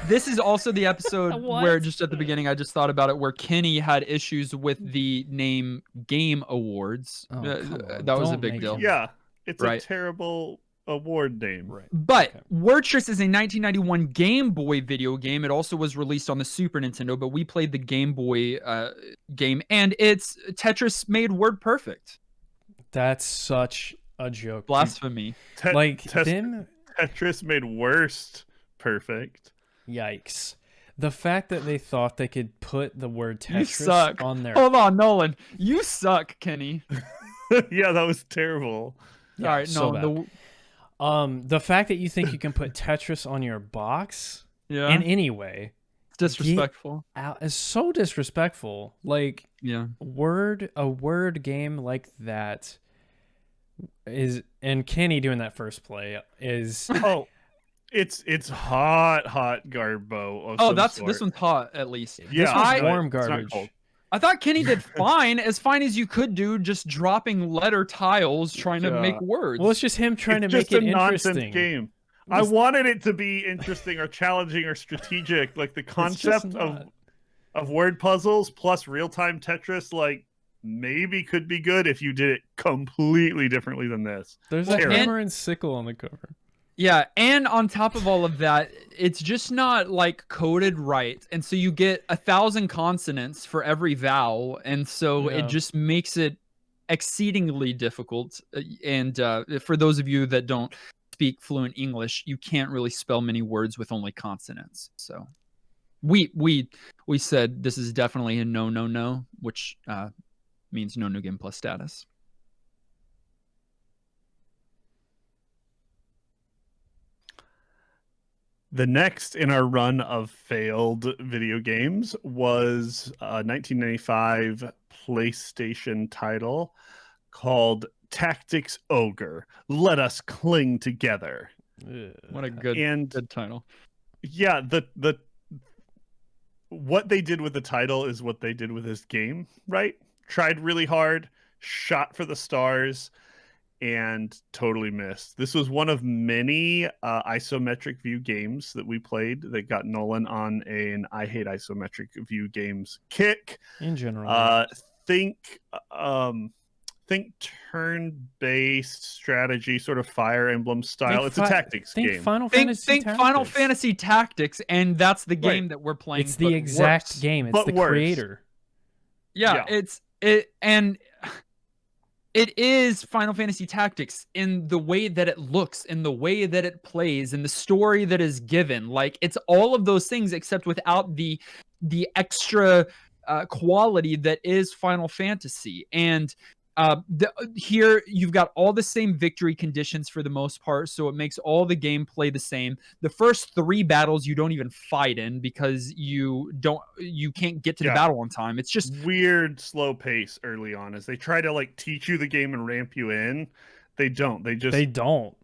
This is also the episode where just at the beginning I just thought about it, where Kenny had issues with the name Game Awards. That was a big deal. Yeah, it's a terrible award name. Right. But Okay. Wordtress is a 1991 Game Boy video game. It also was released on the Super Nintendo, but we played the Game Boy game, and it's Tetris made word perfect. That's such a joke. Blasphemy. Tetris made worst perfect. Yikes. The fact that they thought they could put the word You Tetris suck. on there. Hold on, Nolan. You suck, Kenny. Yeah, that was terrible. Yeah, All right, so Nolan. bad. The fact that you think you can put Tetris on your box Yeah. in any way It's disrespectful. is so disrespectful. Like Yeah. a word game like that is, and Kenny doing that first play is Oh, it's hot garbo. Oh, this one's hot at least. this Yeah, was no, warm it's not garbage. cold. I thought Kenny did fine as you could do, just dropping letter tiles trying to Yeah. make words. Well, it's just him trying It's to just make it a nonsense interesting. game. I wanted it to be interesting or challenging or strategic, like the just concept not. of word puzzles plus real-time Tetris, like maybe could be good if you did it completely differently than this. There's a Terrible. hammer and sickle on the cover. Yeah, and on top of all of that, it's just not like coded right, and so you get 1,000 consonants for every vowel, and so Yeah. it just makes it exceedingly difficult. And for those of you that don't speak fluent English, you can't really spell many words with only consonants. So we said this is definitely a no, which means no new game plus status. The next in our run of failed video games was a 1995 PlayStation title called Tactics Ogre. Let Us Cling Together. What a good title. Yeah, the what they did with the title is what they did with this game, right? Tried really hard, shot for the stars, and totally missed. This was one of many isometric view games that we played that got Nolan on an I hate isometric view games kick. In general. Think turn-based strategy, sort of Fire Emblem style. It's a tactics game. Final Think Fantasy Final Tactics. Fantasy Tactics, and that's the game Right. that we're playing. It's the but exact worse. game. It's But the worse. creator. Yeah, Yeah. it is Final Fantasy Tactics in the way that it looks, in the way that it plays, in the story that is given. Like, it's all of those things except without the extra quality that is Final Fantasy. And here you've got all the same victory conditions for the most part, so it makes all the gameplay the same. The first 3 battles you don't even fight in because you can't get to the battle on time. It's just weird slow pace early on as they try to like teach you the game and ramp you in. They don't. They don't.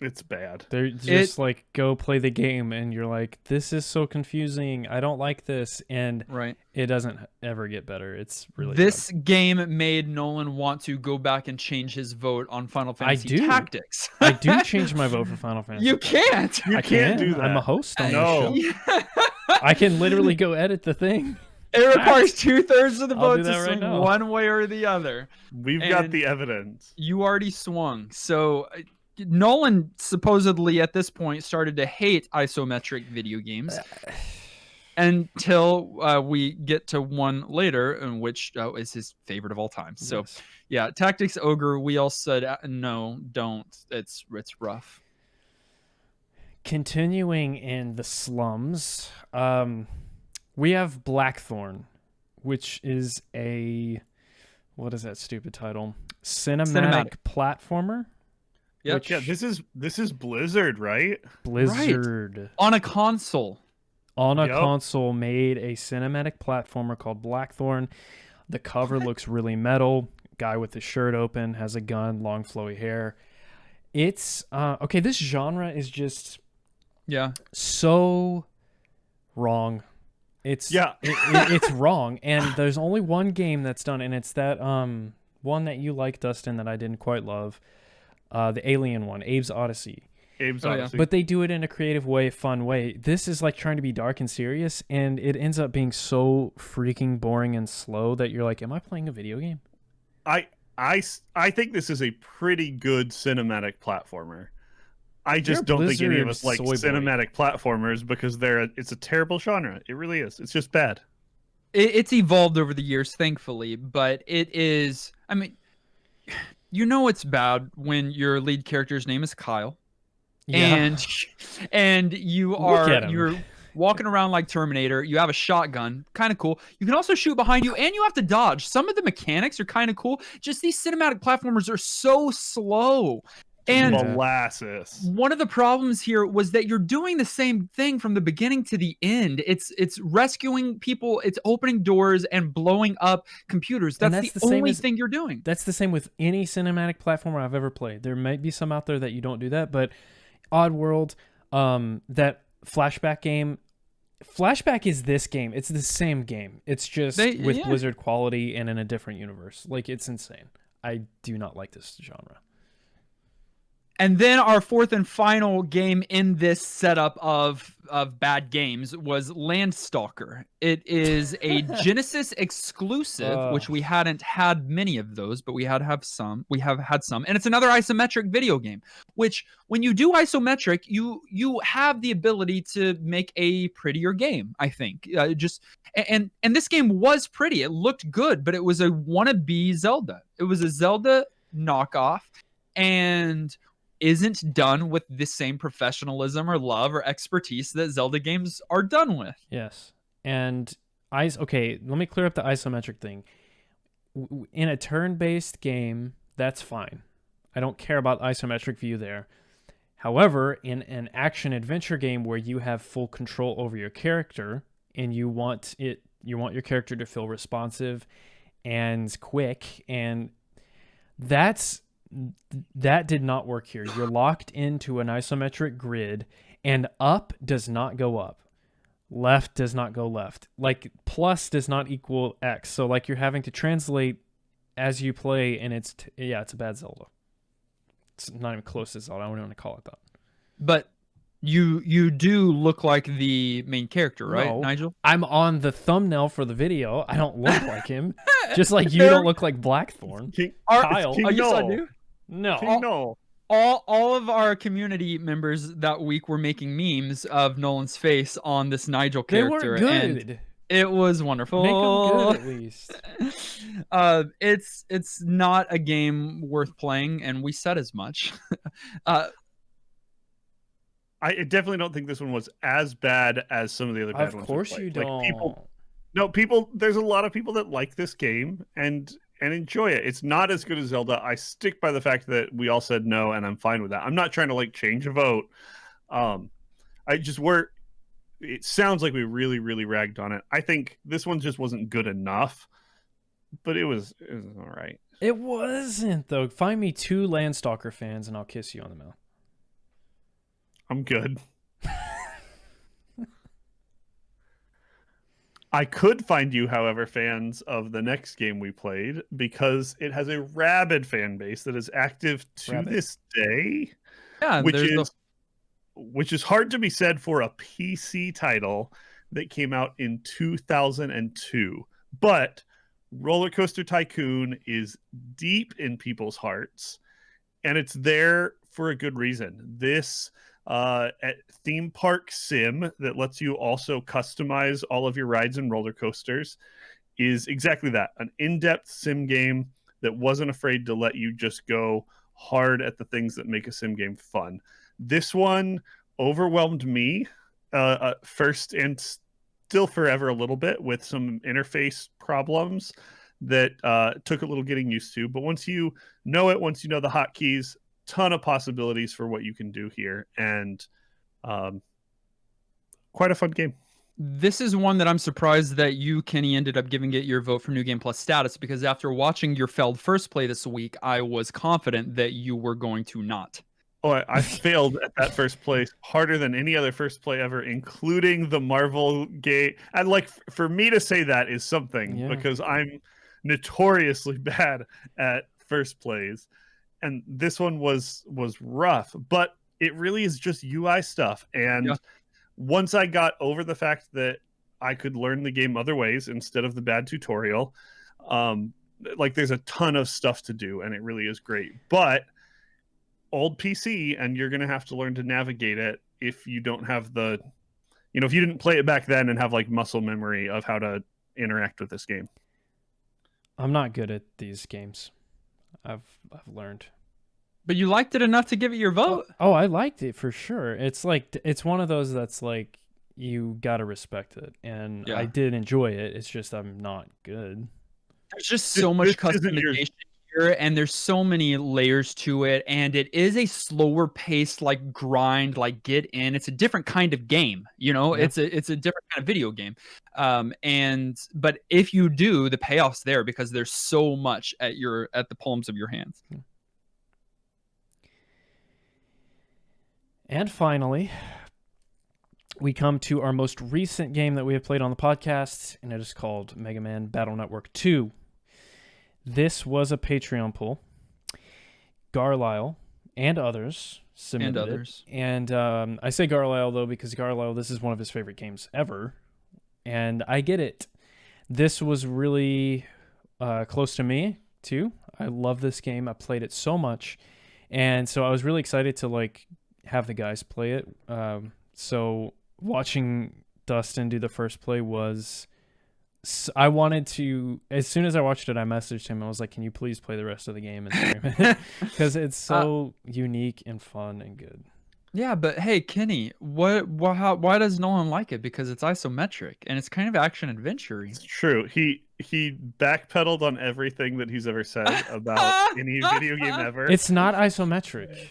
It's bad. They're just like, go play the game, and you're like, this is so confusing. I don't like this, and right. It doesn't ever get better. It's really this game made Nolan want to go back and change his vote on Final Fantasy Tactics. I do change my vote for Final Fantasy. You can't. You can't do that. I'm a host on No. the show. I can literally go edit the thing. It requires 2/3 of the I'll vote do to that right swing now. one way or the other. We've got the evidence. You already swung. So Nolan supposedly at this point started to hate isometric video games until we get to one later, in which is his favorite of all time. So Yes. yeah, Tactics Ogre, we all said no, don't. It's rough. Continuing in the slums, we have Blackthorne, which is what is that stupid title? Cinematic. Platformer. Yep. Yeah, this is Blizzard, right? Blizzard. Right. On a console. On a Yep. console made a cinematic platformer called Blackthorne. The cover looks really metal. Guy with his shirt open, has a gun, long flowy hair. It's okay, this genre is just so wrong. It's it's wrong, and there's only one game that's done, and it's that one that you like, Dustin, that I didn't quite love. The alien one, Abe's Odyssey. Odyssey. But they do it in a creative way, fun way. This is like trying to be dark and serious, and it ends up being so freaking boring and slow that you're like, am I playing a video game? I I think this is a pretty good cinematic platformer. I just don't think any of us like cinematic platformers because it's a terrible genre. It really is. It's just bad. It's evolved over the years, thankfully, but it is. I mean, you know it's bad when your lead character's name is Kyle, and you're walking around like Terminator. You have a shotgun, kind of cool. You can also shoot behind you, and you have to dodge. Some of the mechanics are kind of cool. Just these cinematic platformers are so slow. And molasses. One of the problems here was that you're doing the same thing from the beginning to the end. It's rescuing people, it's opening doors and blowing up computers. That's the only thing you're doing. That's the same with any cinematic platformer I've ever played. There might be some out there that you don't do that, but Oddworld, that Flashback game, Flashback is this game. It's the same game. It's just with Blizzard quality and in a different universe. Like, it's insane. I do not like this genre. And then our fourth and final game in this setup of bad games was Landstalker. It is a Genesis exclusive, which we hadn't had many of those, but we have had some. And it's another isometric video game, which when you do isometric, you have the ability to make a prettier game, I think. And this game was pretty. It looked good, but it was a wannabe Zelda. It was a Zelda knockoff, and isn't done with the same professionalism or love or expertise that Zelda games are done with. Yes. And okay, let me clear up the isometric thing. In a turn-based game, that's fine. I don't care about isometric view there. However, in an action-adventure game where you have full control over your character and you want your character to feel responsive and quick, and that did not work here. You're locked into an isometric grid, and up does not go up. Left does not go left. Like, plus does not equal X. So, like, you're having to translate as you play, and it's a bad Zelda. It's not even close to Zelda. I don't want to call it that. But you do look like the main character, right, no, Nigel? I'm on the thumbnall for the video. I don't look like him. Just like you don't look like Blackthorne. Kyle. Yes, I do. No. All of our community members that week were making memes of Nolan's face on this Nigel character. They weren't good. And it was wonderful. Make them good at least. It's not a game worth playing, and we said as much. I definitely don't think this one was as bad as some of the other bad ones. Of course you don't. There's a lot of people that like this game and enjoy it. It's not as good as Zelda. I stick by the fact that we all said no, and I'm fine with that. I'm not trying to change a vote. It sounds like we really, really ragged on it. I think this one just wasn't good enough, but it was all right. It wasn't, though. Find me 2 Landstalker fans, and I'll kiss you on the mouth. I'm good. I could find you, however, fans of the next game we played, because it has a rabid fan base that is active to this day. Yeah, which is hard to be said for a PC title that came out in 2002. But Roller Coaster Tycoon is deep in people's hearts, and it's there for a good reason. This theme park sim that lets you also customize all of your rides and roller coasters is exactly that, an in-depth sim game that wasn't afraid to let you just go hard at the things that make a sim game fun. This one overwhelmed me first and still forever a little bit, with some interface problems that took a little getting used to, but once you know the hotkeys, ton of possibilities for what you can do here, and quite a fun game. This is one that I'm surprised that you, Kenny, ended up giving it your vote for New Game Plus status, because after watching your failed first play this week, I was confident that you were going to not. Oh, I failed at that first place harder than any other first play ever, including the Marvel game. And for me to say that is something, because I'm notoriously bad at first plays. And this one was rough, but it really is just UI stuff. And once I got over the fact that I could learn the game other ways instead of the bad tutorial, like there's a ton of stuff to do, and it really is great. But old PC, and you're gonna have to learn to navigate it if you don't have the, if you didn't play it back then and have like muscle memory of how to interact with this game. I'm not good at these games. I've learned. But you liked it enough to give it your vote? Oh, I liked it for sure. It's like, it's one of those that's like, you gotta respect it, and I did enjoy it. It's just I'm not good. There's just so much customization here, and there's so many layers to it, and it is a slower paced like grind, like get in. It's a different kind of game, it's a different kind of video game. But if you do, the payoff's there because there's so much at the palms of your hands. And finally, we come to our most recent game that we have played on the podcast, and it is called Mega Man Battle Network 2. This was a Patreon poll. Garlisle and others submitted it. And I say Garlisle, though, because Garlisle, this is one of his favorite games ever. And I get it. This was really close to me, too. I love this game. I played it so much. And so I was really excited to, have the guys play it. So watching Dustin do the first play was... I wanted to, as soon as I watched it, I messaged him. I was like, can you please play the rest of the game and stream it? Because it's so unique and fun and good. Yeah, but hey, Kenny, why does Nolan like it? Because it's isometric and it's kind of action adventure. It's true. He backpedaled on everything that he's ever said about any video game ever. It's not isometric.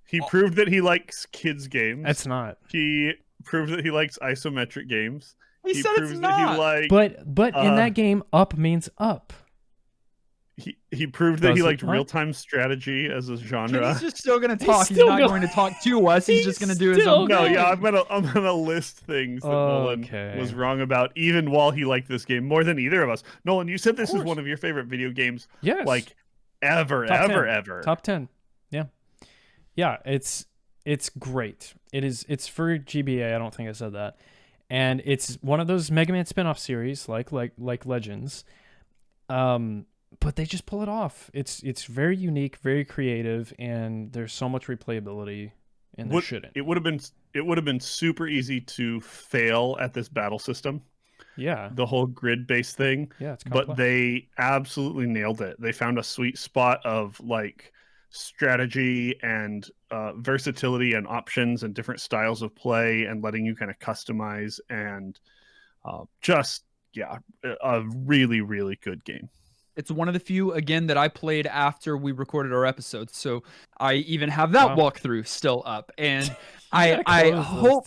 He proved that he likes kids games. It's not. He proved that he likes isometric games. He said it's not. But in that game, up means up. He proved that he liked real-time strategy as a genre. He's just still gonna talk. He's not going to talk to us. He's just gonna do his own thing. No, yeah, I'm gonna list things that Nolan was wrong about, even while he liked this game more than either of us. Nolan, you said this is one of your favorite video games. Yes. Like ever. Top 10. Yeah. Yeah, it's great. It's for GBA. I don't think I said that. And it's one of those Mega Man spin-off series like Legends. But they just pull it off. It's very unique, very creative, and there's so much replayability, and there shouldn't. It would have been super easy to fail at this battle system. Yeah. The whole grid-based thing. Yeah, it's complex. But they absolutely nailed it. They found a sweet spot of strategy and versatility and options and different styles of play, and letting you kind of customize, and a really, really good game. It's one of the few, again, that I played after we recorded our episode, so I even have that walkthrough still up, and I hope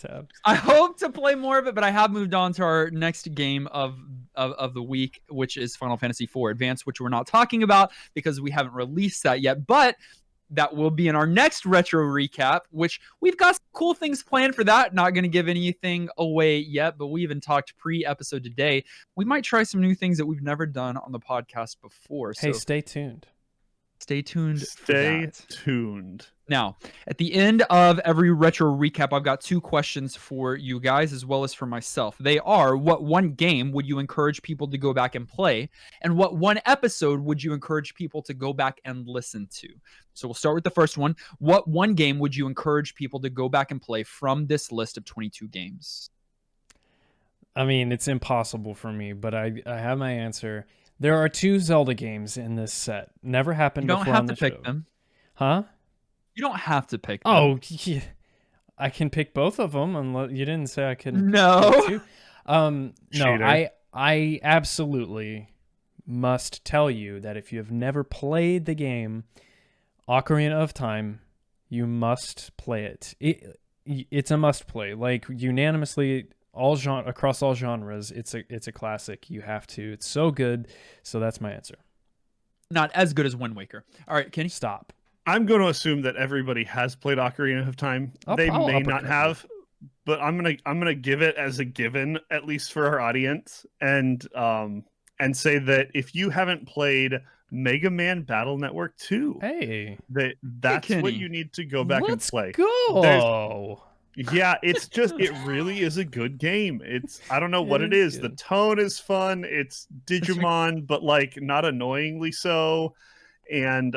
to play more of it, but I have moved on to our next game of the week, which is Final Fantasy IV Advance, which we're not talking about because we haven't released that yet, but that will be in our next retro recap, which we've got some cool things planned for that. Not going to give anything away yet, but we even talked pre-episode today. We might try some new things that we've never done on the podcast before. Hey, stay tuned. Stay tuned. Stay tuned. Now, at the end of every retro recap, I've got two questions for you guys as well as for myself. They are, what one game would you encourage people to go back and play? And what one episode would you encourage people to go back and listen to? So we'll start with the first one. What one game would you encourage people to go back and play from this list of 22 games? I mean, it's impossible for me, but I have my answer. There are 2 Zelda games in this set. Never happened before on the show. You don't have to pick them. Huh? You don't have to pick them. Oh, yeah. I can pick both of them. Unless you didn't say I could. No. Pick 2. No. I absolutely must tell you that if you have never played the game Ocarina of Time, you must play it. It's a must play. Unanimously, across all genres, it's a classic. You have to. It's so good. So that's my answer. Not as good as Wind Waker. All right, Kenny, stop. I'm going to assume that everybody has played Ocarina of Time. They may not have, but I'm gonna give it as a given, at least for our audience, and say that if you haven't played Mega Man Battle Network 2, hey, that's what you need to go back and play. Go. Yeah, it's just, it really is a good game. I don't know what it is. The tone is fun. It's Digimon, but like not annoyingly so. And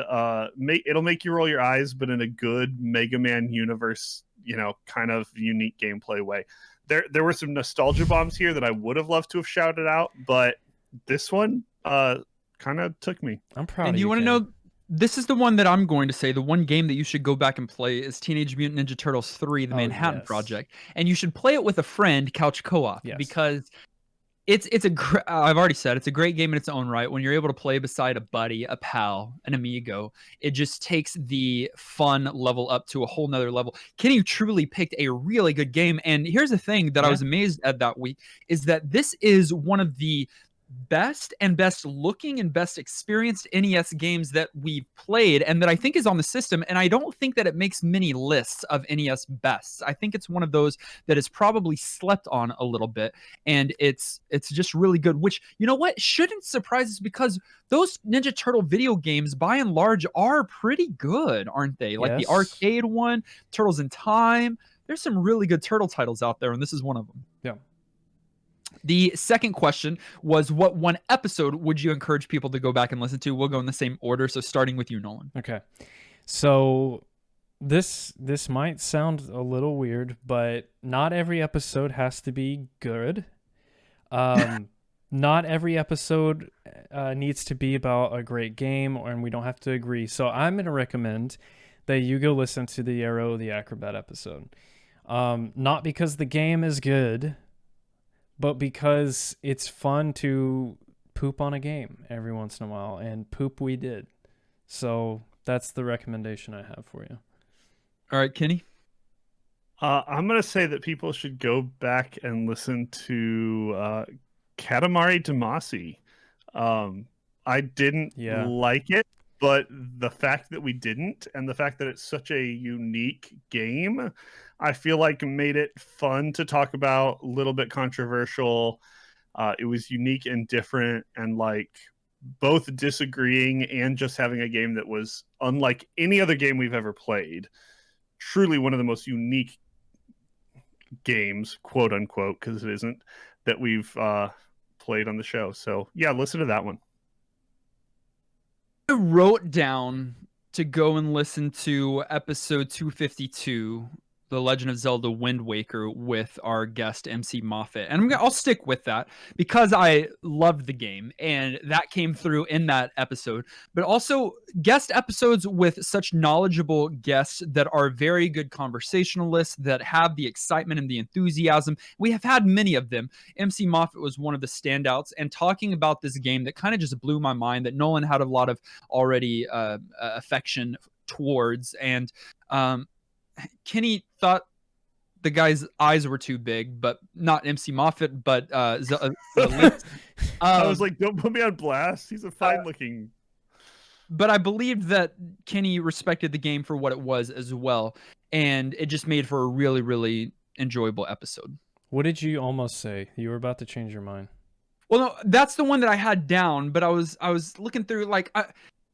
it'll make you roll your eyes, but in a good Mega Man universe, kind of unique gameplay way. There were some nostalgia bombs here that I would have loved to have shouted out, but this one kind of took me. I'm proud and of you. You want to know? This is the one that I'm going to say. The one game that you should go back and play is Teenage Mutant Ninja Turtles 3: The Manhattan Project, and you should play it with a friend, couch co-op, because I've already said it's a great game in its own right. When you're able to play beside a buddy, a pal, an amigo, it just takes the fun level up to a whole nother level. Kenny truly picked a really good game, and here's the thing that I was amazed at that week is that this is one of the best looking and best experienced NES games that we've played, and that I think is on the system. And I don't think that it makes many lists of NES bests. I think it's one of those that is probably slept on a little bit, and it's just really good, which, you know what, shouldn't surprise us, because those Ninja Turtle video games by and large are pretty good, aren't they? Like the arcade one, Turtles in Time. There's some really good turtle titles out there, and this is one of them. Yeah. The second question was, what one episode would you encourage people to go back and listen to? We'll go in the same order, so starting with you, Nolan. Okay. So this might sound a little weird, but not every episode has to be good. Not every episode needs to be about a great game, and we don't have to agree. So I'm going to recommend that you go listen to the Arrow the Acrobat episode. Not because the game is good, but because it's fun to poop on a game every once in a while, and poop we did. So that's the recommendation I have for you. All right, Kenny? I'm going to say that people should go back and listen to Katamari Damasi. I didn't like it, but the fact that we didn't, and the fact that it's such a unique game, I feel like made it fun to talk about, a little bit controversial. It was unique and different, and like both disagreeing and just having a game that was unlike any other game we've ever played. Truly one of the most unique games, quote unquote, because it isn't, that we've played on the show. So yeah, listen to that one. I wrote down to go and listen to episode 252, The Legend of Zelda Wind Waker, with our guest MC Moffat. And I'll stick with that because I loved the game, and that came through in that episode. But also guest episodes with such knowledgeable guests that are very good conversationalists, that have the excitement and the enthusiasm. We have had many of them. MC Moffat was one of the standouts, and talking about this game that kind of just blew my mind, that Nolan had a lot of already affection towards. And Kenny thought the guy's eyes were too big, but not MC Moffat, but I was like, don't put me on blast. He's a fine-looking. But I believed that Kenny respected the game for what it was as well, and it just made for a really, really enjoyable episode. What did you almost say? You were about to change your mind. Well, no, that's the one that I had down, but I was looking through, like,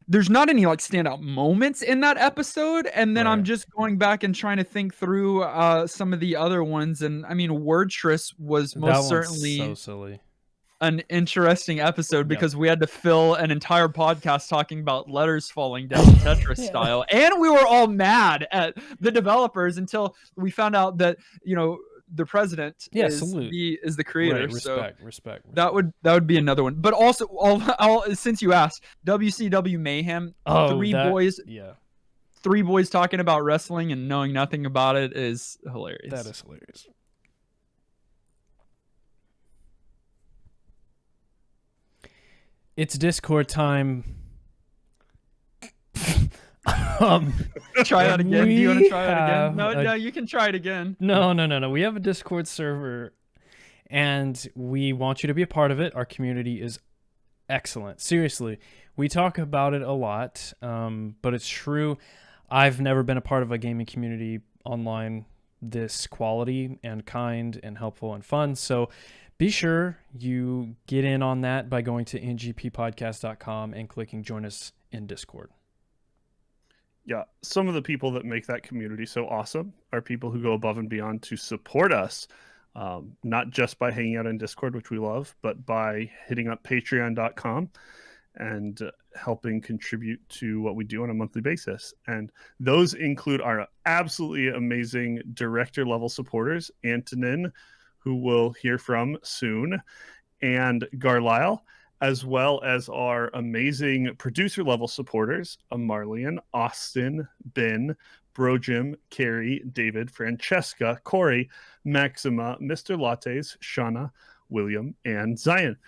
there's not any like standout moments in that episode, and then I'm just going back and trying to think through some of the other ones. And I mean, Wordtress was most certainly so silly, an interesting episode, because we had to fill an entire podcast talking about letters falling down Tetris style, and we were all mad at the developers until we found out that, you know, the president is the creator. Respect. That would be another one. But also, since you asked, WCW Mayhem, three boys talking about wrestling and knowing nothing about it is hilarious. That is hilarious. It's Discord time. Try that again. Do you want to try that again? No, you can try it again. No. We have a Discord server, and we want you to be a part of it. Our community is excellent. Seriously, we talk about it a lot, but it's true. I've never been a part of a gaming community online this quality and kind and helpful and fun. So be sure you get in on that by going to ngppodcast.com and clicking join us in Discord. Yeah, some of the people that make that community so awesome are people who go above and beyond to support us, not just by hanging out in Discord, which we love, but by hitting up patreon.com and helping contribute to what we do on a monthly basis. And those include our absolutely amazing director level supporters, Antonin, who we'll hear from soon, and Garlisle, as well as our amazing producer level supporters, Marlian, Austin, Ben, Brojim, Carrie, David, Francesca, Corey, Maxima, Mr. Lattes, Shauna, William, and Zion.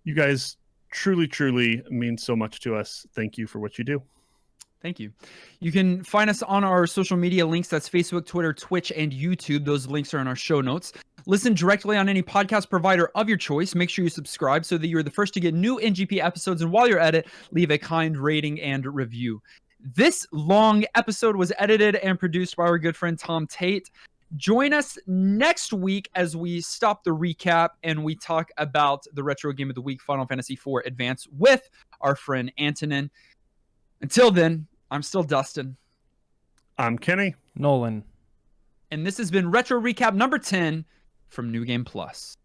You guys truly, truly mean so much to us. Thank you for what you do. Thank you. You can find us on our social media links. That's Facebook, Twitter, Twitch, and YouTube. Those links are in our show notes. Listen directly on any podcast provider of your choice. Make sure you subscribe so that you're the first to get new NGP episodes. And while you're at it, leave a kind rating and review. This long episode was edited and produced by our good friend Tom Tate. Join us next week as we stop the recap and we talk about the retro game of the week, Final Fantasy IV Advance, with our friend Antonin. Until then, I'm still Dustin. I'm Kenny. Nolan. And this has been Retro Recap number 10 from New Game Plus.